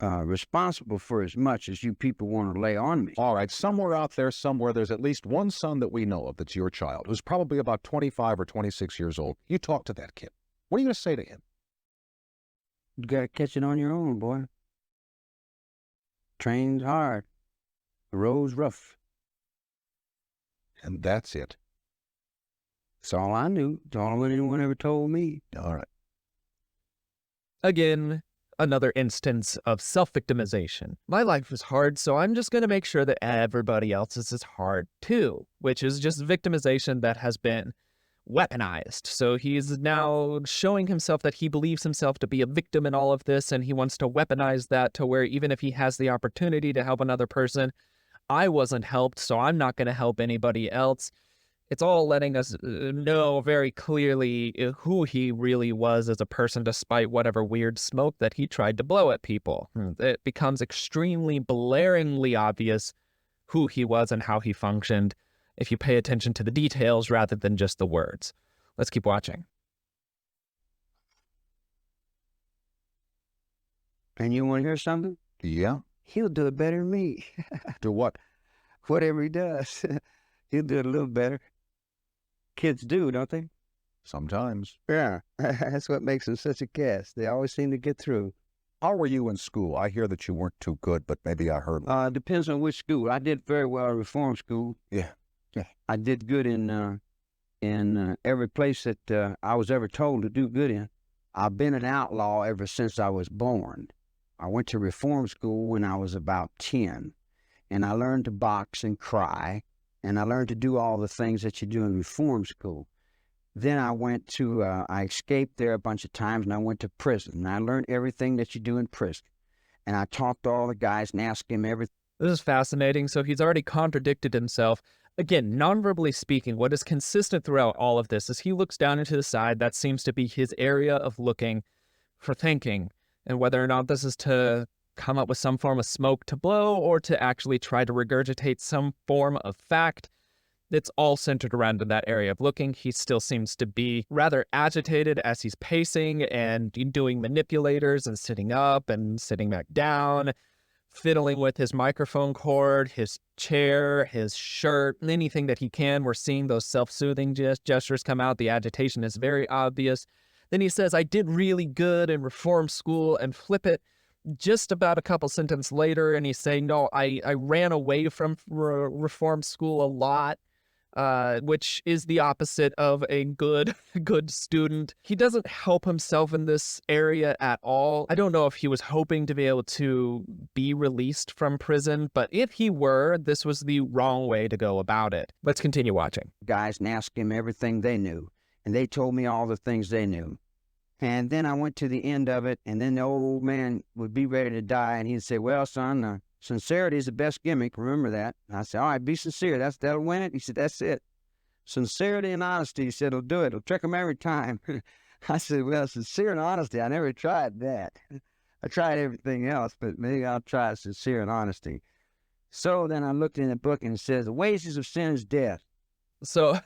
Speaker 3: responsible for as much as you people want to lay on me.
Speaker 4: All right, somewhere out there, somewhere, there's at least one son that we know of that's your child, who's probably about 25 or 26 years old. You talk to that kid. What are you going to say to him?
Speaker 3: You got to catch it on your own, boy. Trained hard. The road's rough.
Speaker 4: And that's it.
Speaker 3: That's all I knew. That's all anyone ever told me.
Speaker 4: All right.
Speaker 2: Again, another instance of self-victimization. My life is hard, so I'm just going to make sure that everybody else's is hard too, which is just victimization that has been weaponized. So he's now showing himself that he believes himself to be a victim in all of this, and he wants to weaponize that to where even if he has the opportunity to help another person, I wasn't helped, so I'm not going to help anybody else. It's all letting us know very clearly who he really was as a person, despite whatever weird smoke that he tried to blow at people. It becomes extremely blaringly obvious who he was and how he functioned if you pay attention to the details rather than just the words. Let's keep watching.
Speaker 3: And you want to hear something?
Speaker 4: Yeah?
Speaker 3: He'll do it better than me.
Speaker 4: Do what?
Speaker 3: Whatever he does, he'll do it a little better. Kids do, don't they?
Speaker 4: Sometimes.
Speaker 3: Yeah, that's what makes them such a cast. They always seem to get through.
Speaker 4: How were you in school? I hear that you weren't too good, but maybe I heard.
Speaker 3: Depends on which school. I did very well at reform school.
Speaker 4: Yeah.
Speaker 3: I did good in every place that I was ever told to do good in. I've been an outlaw ever since I was born. I went to reform school when I was about 10, and I learned to box and cry, and I learned to do all the things that you do in reform school. Then I went to, I escaped there a bunch of times, and I went to prison, and I learned everything that you do in prison. And I talked to all the guys and asked them everything.
Speaker 2: This is fascinating. So he's already contradicted himself. Again, non-verbally speaking, what is consistent throughout all of this is he looks down into the side. That seems to be his area of looking for thinking. And whether or not this is to come up with some form of smoke to blow or to actually try to regurgitate some form of fact, it's all centered around that area of looking. He still seems to be rather agitated as he's pacing and doing manipulators and sitting up and sitting back down, fiddling with his microphone cord, his chair, his shirt, anything that he can. We're seeing those self-soothing gestures come out. The agitation is very obvious. Then he says, I did really good in reform school, and flip it just about a couple sentences later, and he's saying, no, I ran away from reform school a lot, which is the opposite of a good student. He doesn't help himself in this area at all. I don't know if he was hoping to be able to be released from prison, but if he were, this was the wrong way to go about it. Let's continue watching.
Speaker 3: Guys and asked him everything they knew, and they told me all the things they knew. And then I went to the end of it, and then the old man would be ready to die, and he'd say, well, son, sincerity is the best gimmick. Remember that. And I said, all right, be sincere. That'll win it. He said, that's it. Sincerity and honesty, he said, it'll do it. It'll trick them every time. I said, well, sincere and honesty, I never tried that. I tried everything else, but maybe I'll try sincere and honesty. So then I looked in the book, and it says, the wages of sin is death.
Speaker 2: So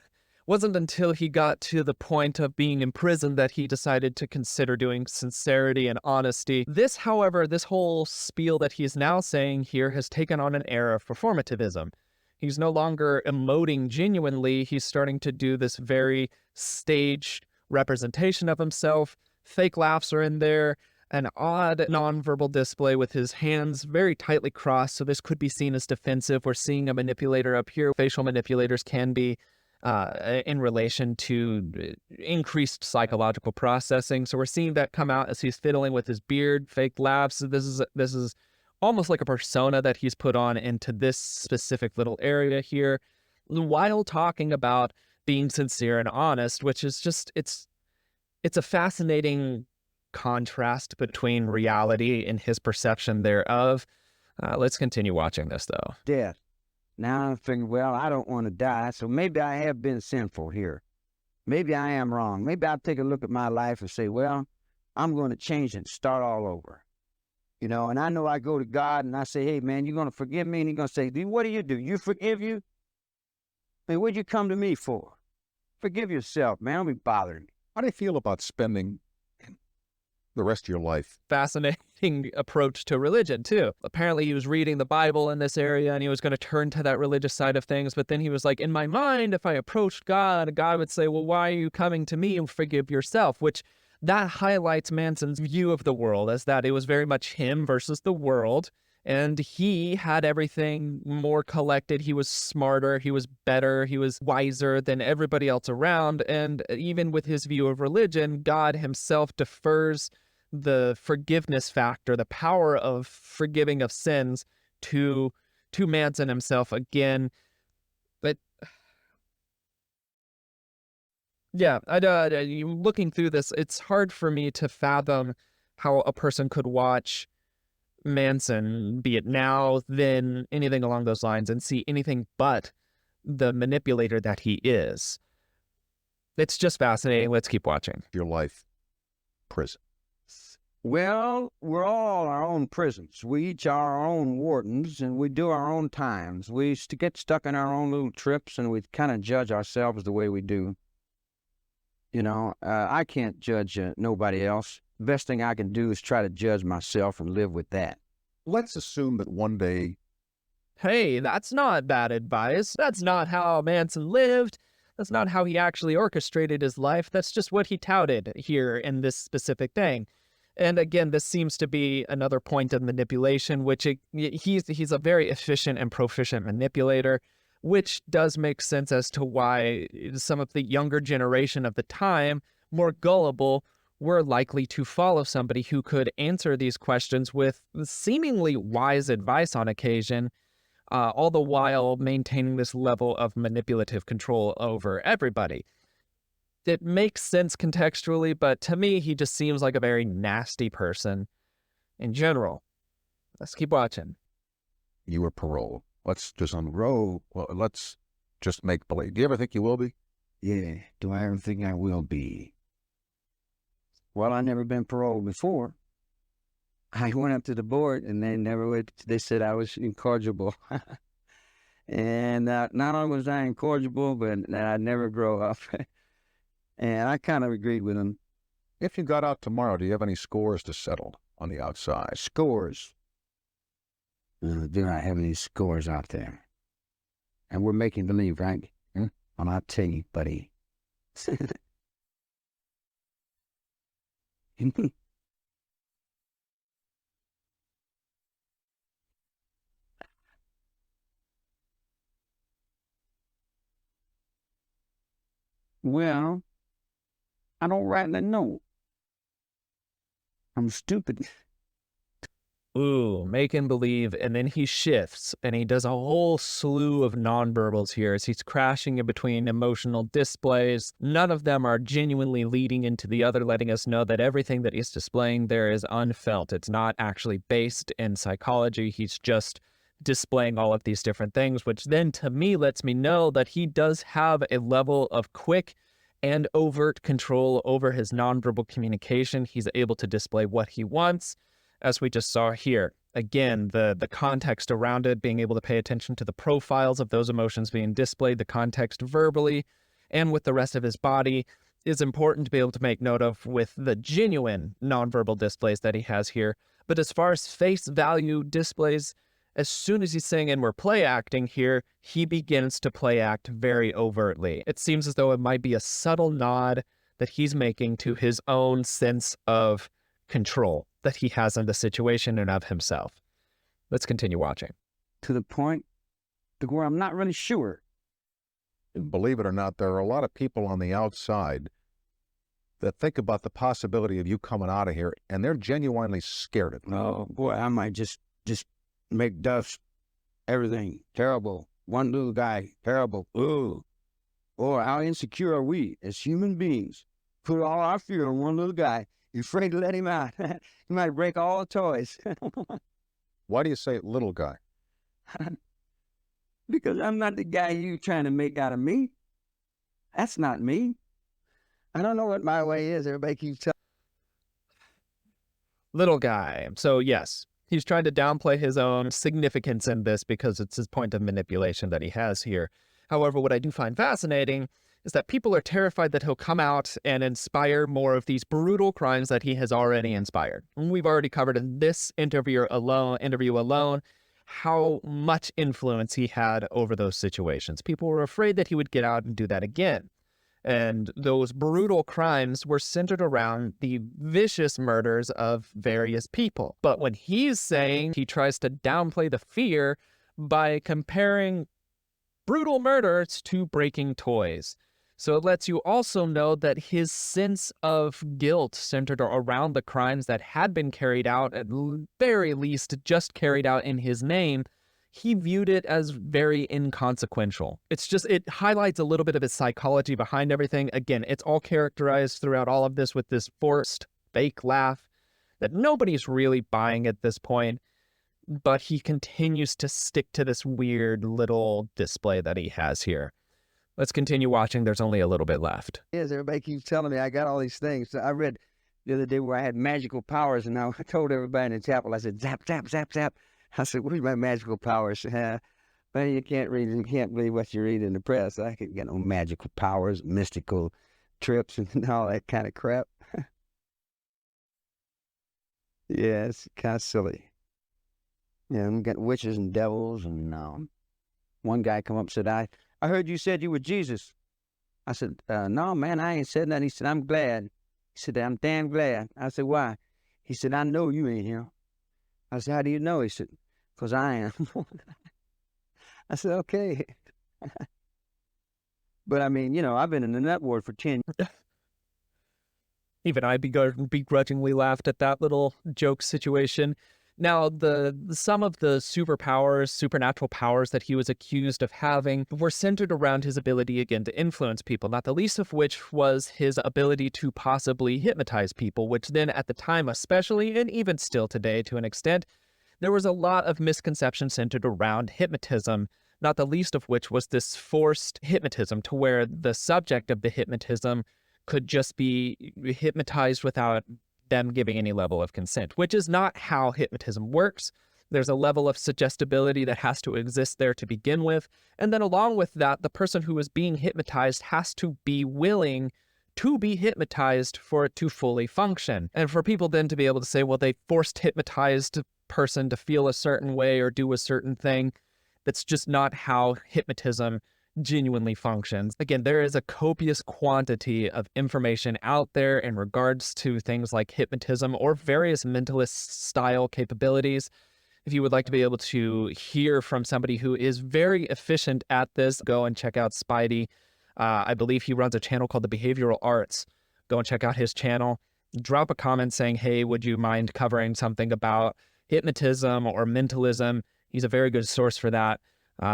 Speaker 2: wasn't until he got to the point of being in prison that he decided to consider doing sincerity and honesty. This, however, this whole spiel that he's now saying here has taken on an air of performativism. He's no longer emoting genuinely. He's starting to do this very staged representation of himself. Fake laughs are in there. An odd nonverbal display with his hands very tightly crossed, so this could be seen as defensive. We're seeing a manipulator up here. Facial manipulators can be in relation to increased psychological processing. So we're seeing that come out as he's fiddling with his beard, fake laughs. So this is almost like a persona that he's put on into this specific little area here, while talking about being sincere and honest, which is just, it's a fascinating contrast between reality and his perception thereof. Let's continue watching this, though.
Speaker 3: Death. Now I'm thinking, well, I don't want to die, so maybe I have been sinful here. Maybe I am wrong. Maybe I'll take a look at my life and say, well, I'm going to change and start all over. You know, and I know I go to God and I say, hey, man, you're going to forgive me? And he's going to say, what do? You forgive you? I mean, what'd you come to me for? Forgive yourself, man. Don't be bothering me.
Speaker 4: How do you feel about spending the rest of your life?
Speaker 2: Fascinating approach to religion, too. Apparently, he was reading the Bible in this area, and he was going to turn to that religious side of things. But then he was like, in my mind, if I approached God, God would say, well, why are you coming to me and forgive yourself? Which that highlights Manson's view of the world as that it was very much him versus the world. And he had everything more collected. He was smarter, he was better, he was wiser than everybody else around. And even with his view of religion, God himself defers the forgiveness factor, the power of forgiving of sins to Manson himself again. But yeah, looking through this, it's hard for me to fathom how a person could watch Manson, be it now, then, anything along those lines, and see anything but the manipulator that he is. It's just fascinating. Let's keep watching.
Speaker 4: Your life, prison.
Speaker 3: Well, we're all our own prisons. We each are our own wardens, and we do our own times. We get stuck in our own little trips, and we kind of judge ourselves the way we do. You know, I can't judge nobody else. The best thing I can do is try to judge myself and live with that.
Speaker 4: Let's assume that one day...
Speaker 2: Hey, that's not bad advice. That's not how Manson lived. That's not how he actually orchestrated his life. That's just what he touted here in this specific thing. And again, this seems to be another point of manipulation, which he's a very efficient and proficient manipulator, which does make sense as to why some of the younger generation of the time, more gullible, were likely to follow somebody who could answer these questions with seemingly wise advice on occasion, all the while maintaining this level of manipulative control over everybody. It makes sense contextually, but to me, he just seems like a very nasty person in general. Let's keep watching.
Speaker 4: You were paroled. Let's just let's just make believe. Do you ever think you will be?
Speaker 3: Yeah, do I ever think I will be? Well, I never been paroled before. I went up to the board, and they said I was incorrigible. And not only was I incorrigible, but that I'd never grow up. And I kind of agreed with him.
Speaker 4: If you got out tomorrow, do you have any scores to settle on the outside?
Speaker 3: Scores? Do not have any scores out there. And we're making believe, right? Well, I'll tell you, buddy. Well, I don't rightly know. I'm stupid.
Speaker 2: Ooh, making believe, and then he shifts, and he does a whole slew of nonverbals here as he's crashing in between emotional displays. None of them are genuinely leading into the other, letting us know that everything that he's displaying there is unfelt. It's not actually based in psychology. He's just displaying all of these different things, which then to me lets me know that he does have a level of quick and overt control over his nonverbal communication. He's able to display what he wants, as we just saw here. Again, the context around it, being able to pay attention to the profiles of those emotions being displayed, the context verbally, and with the rest of his body is important to be able to make note of with the genuine nonverbal displays that he has here. But as far as face value displays, as soon as he's saying, and we're play acting here, he begins to play act very overtly. It seems as though it might be a subtle nod that he's making to his own sense of control that he has in the situation and of himself. Let's continue watching.
Speaker 3: To the point to where I'm not really sure.
Speaker 4: Believe it or not, there are a lot of people on the outside that think about the possibility of you coming out of here, and they're genuinely scared of you.
Speaker 3: Oh, boy, I might just make dust. Everything. Terrible. One little guy. Terrible. Ooh. Boy, how insecure are we as human beings? Put all our fear on one little guy. You're afraid to let him out. He might break all the toys.
Speaker 4: Why do you say little guy?
Speaker 3: Because I'm not the guy you trying to make out of me. That's not me. I don't know what my way is. Everybody keeps telling.
Speaker 2: Little guy. So yes, he's trying to downplay his own significance in this because it's his point of manipulation that he has here. However, what I do find fascinating is that people are terrified that he'll come out and inspire more of these brutal crimes that he has already inspired. And we've already covered in this interview alone how much influence he had over those situations. People were afraid that he would get out and do that again. And those brutal crimes were centered around the vicious murders of various people. But when he's saying, he tries to downplay the fear by comparing brutal murders to breaking toys. So it lets you also know that his sense of guilt centered around the crimes that had been carried out, at very least just carried out in his name, he viewed it as very inconsequential. It highlights a little bit of his psychology behind everything. Again, it's all characterized throughout all of this with this forced fake laugh that nobody's really buying at this point, but he continues to stick to this weird little display that he has here. Let's continue watching. There's only a little bit left.
Speaker 3: Yes, everybody keeps telling me I got all these things. So I read the other day where I had magical powers, and I told everybody in the chapel, I said, zap, zap, zap, zap. I said, where's my magical powers? Well, you can't believe what you read in the press. I can't get no magical powers, mystical trips, and all that kind of crap. Yeah, it's kind of silly. Yeah, I'm getting witches and devils, and one guy come up and said, I heard you said you were Jesus. I said, no, man, I ain't said that. He said, I'm glad. He said, I'm damn glad. I said, why? He said, I know you ain't him. I said, how do you know? He said, because I am. I said, okay. But I mean, I've been in the nut ward for 10 years.
Speaker 2: Even I begrudgingly laughed at that little joke situation. Now, some of the supernatural powers that he was accused of having were centered around his ability, again, to influence people, not the least of which was his ability to possibly hypnotize people, which then at the time especially, and even still today to an extent, there was a lot of misconception centered around hypnotism, not the least of which was this forced hypnotism to where the subject of the hypnotism could just be hypnotized without them giving any level of consent, which is not how hypnotism works. There's a level of suggestibility that has to exist there to begin with. And then along with that, the person who is being hypnotized has to be willing to be hypnotized for it to fully function. And for people then to be able to say, well, they forced hypnotized person to feel a certain way or do a certain thing, that's just not how hypnotism genuinely functions. Again, there is a copious quantity of information out there in regards to things like hypnotism or various mentalist style capabilities. If you would like to be able to hear from somebody who is very efficient at this, go and check out Spidey. I believe he runs a channel called The Behavioral Arts. Go and check out his channel. Drop a comment saying, hey, would you mind covering something about hypnotism or mentalism? He's a very good source for that.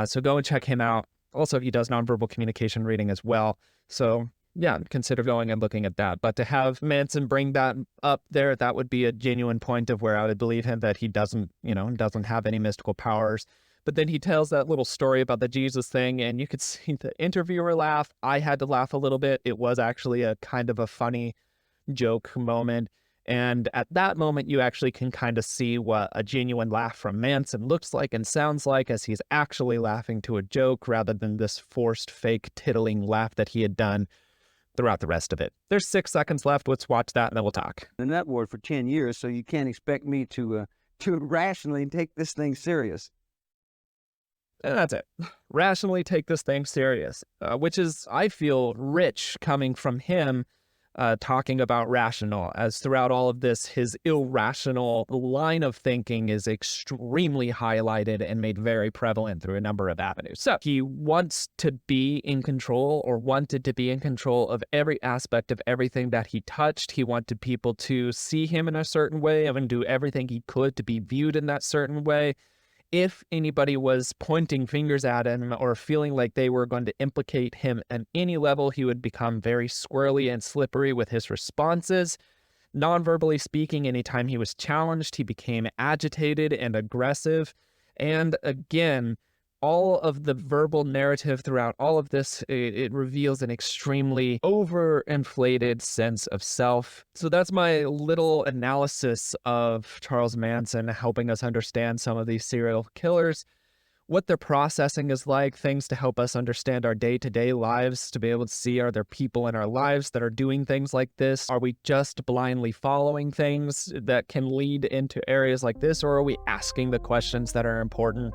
Speaker 2: So go and check him out. Also, he does nonverbal communication reading as well. So yeah, consider going and looking at that. But to have Manson bring that up there, that would be a genuine point of where I would believe him that he doesn't have any mystical powers. But then he tells that little story about the Jesus thing, and you could see the interviewer laugh. I had to laugh a little bit. It was actually a kind of a funny joke moment. And at that moment, you actually can kind of see what a genuine laugh from Manson looks like and sounds like, as he's actually laughing to a joke rather than this forced, fake, tittling laugh that he had done throughout the rest of it. There's 6 seconds left. Let's watch that and then we'll talk.
Speaker 3: In that ward for 10 years, so you can't expect me to rationally take this thing serious.
Speaker 2: And that's it. Rationally take this thing serious, which is, I feel, rich coming from him. Talking about rational, as throughout all of this, his irrational line of thinking is extremely highlighted and made very prevalent through a number of avenues. So he wants to be in control, or wanted to be in control of every aspect of everything that he touched. He wanted people to see him in a certain way and do everything he could to be viewed in that certain way. If anybody was pointing fingers at him or feeling like they were going to implicate him at any level, he would become very squirrely and slippery with his responses. Non-verbally speaking, anytime he was challenged, he became agitated and aggressive. And again, all of the verbal narrative throughout all of this, it reveals an extremely overinflated sense of self. So that's my little analysis of Charles Manson, helping us understand some of these serial killers, what their processing is like, things to help us understand our day-to-day lives, to be able to see, are there people in our lives that are doing things like this? Are we just blindly following things that can lead into areas like this, or are we asking the questions that are important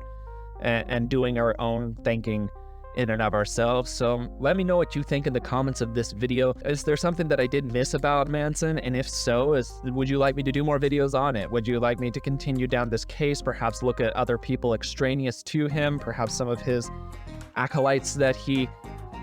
Speaker 2: and doing our own thinking in and of ourselves? So let me know what you think in the comments of this video. Is there something that I did miss about Manson? And if so, would you like me to do more videos on it? Would you like me to continue down this case, perhaps look at other people extraneous to him, perhaps some of his acolytes that he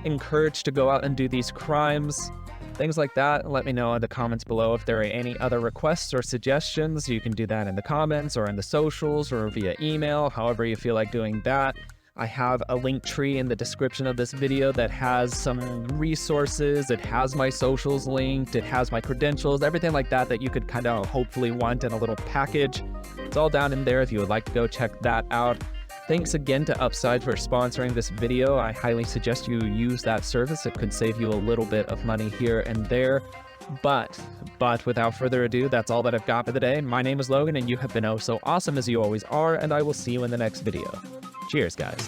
Speaker 2: encouraged to go out and do these crimes? Things like that. Let me know in the comments below if there are any other requests or suggestions. You can do that in the comments or in the socials or via email, however you feel like doing that. I have a link tree in the description of this video that has some resources. It has my socials linked. It has my credentials, everything like that that you could kind of hopefully want in a little package. It's all down in there if you would like to go check that out. Thanks again to Upside for sponsoring this video. I highly suggest you use that service. It could save you a little bit of money here and there. But without further ado, that's all that I've got for the day. My name is Logan, and you have been oh so awesome as you always are, and I will see you in the next video. Cheers, guys.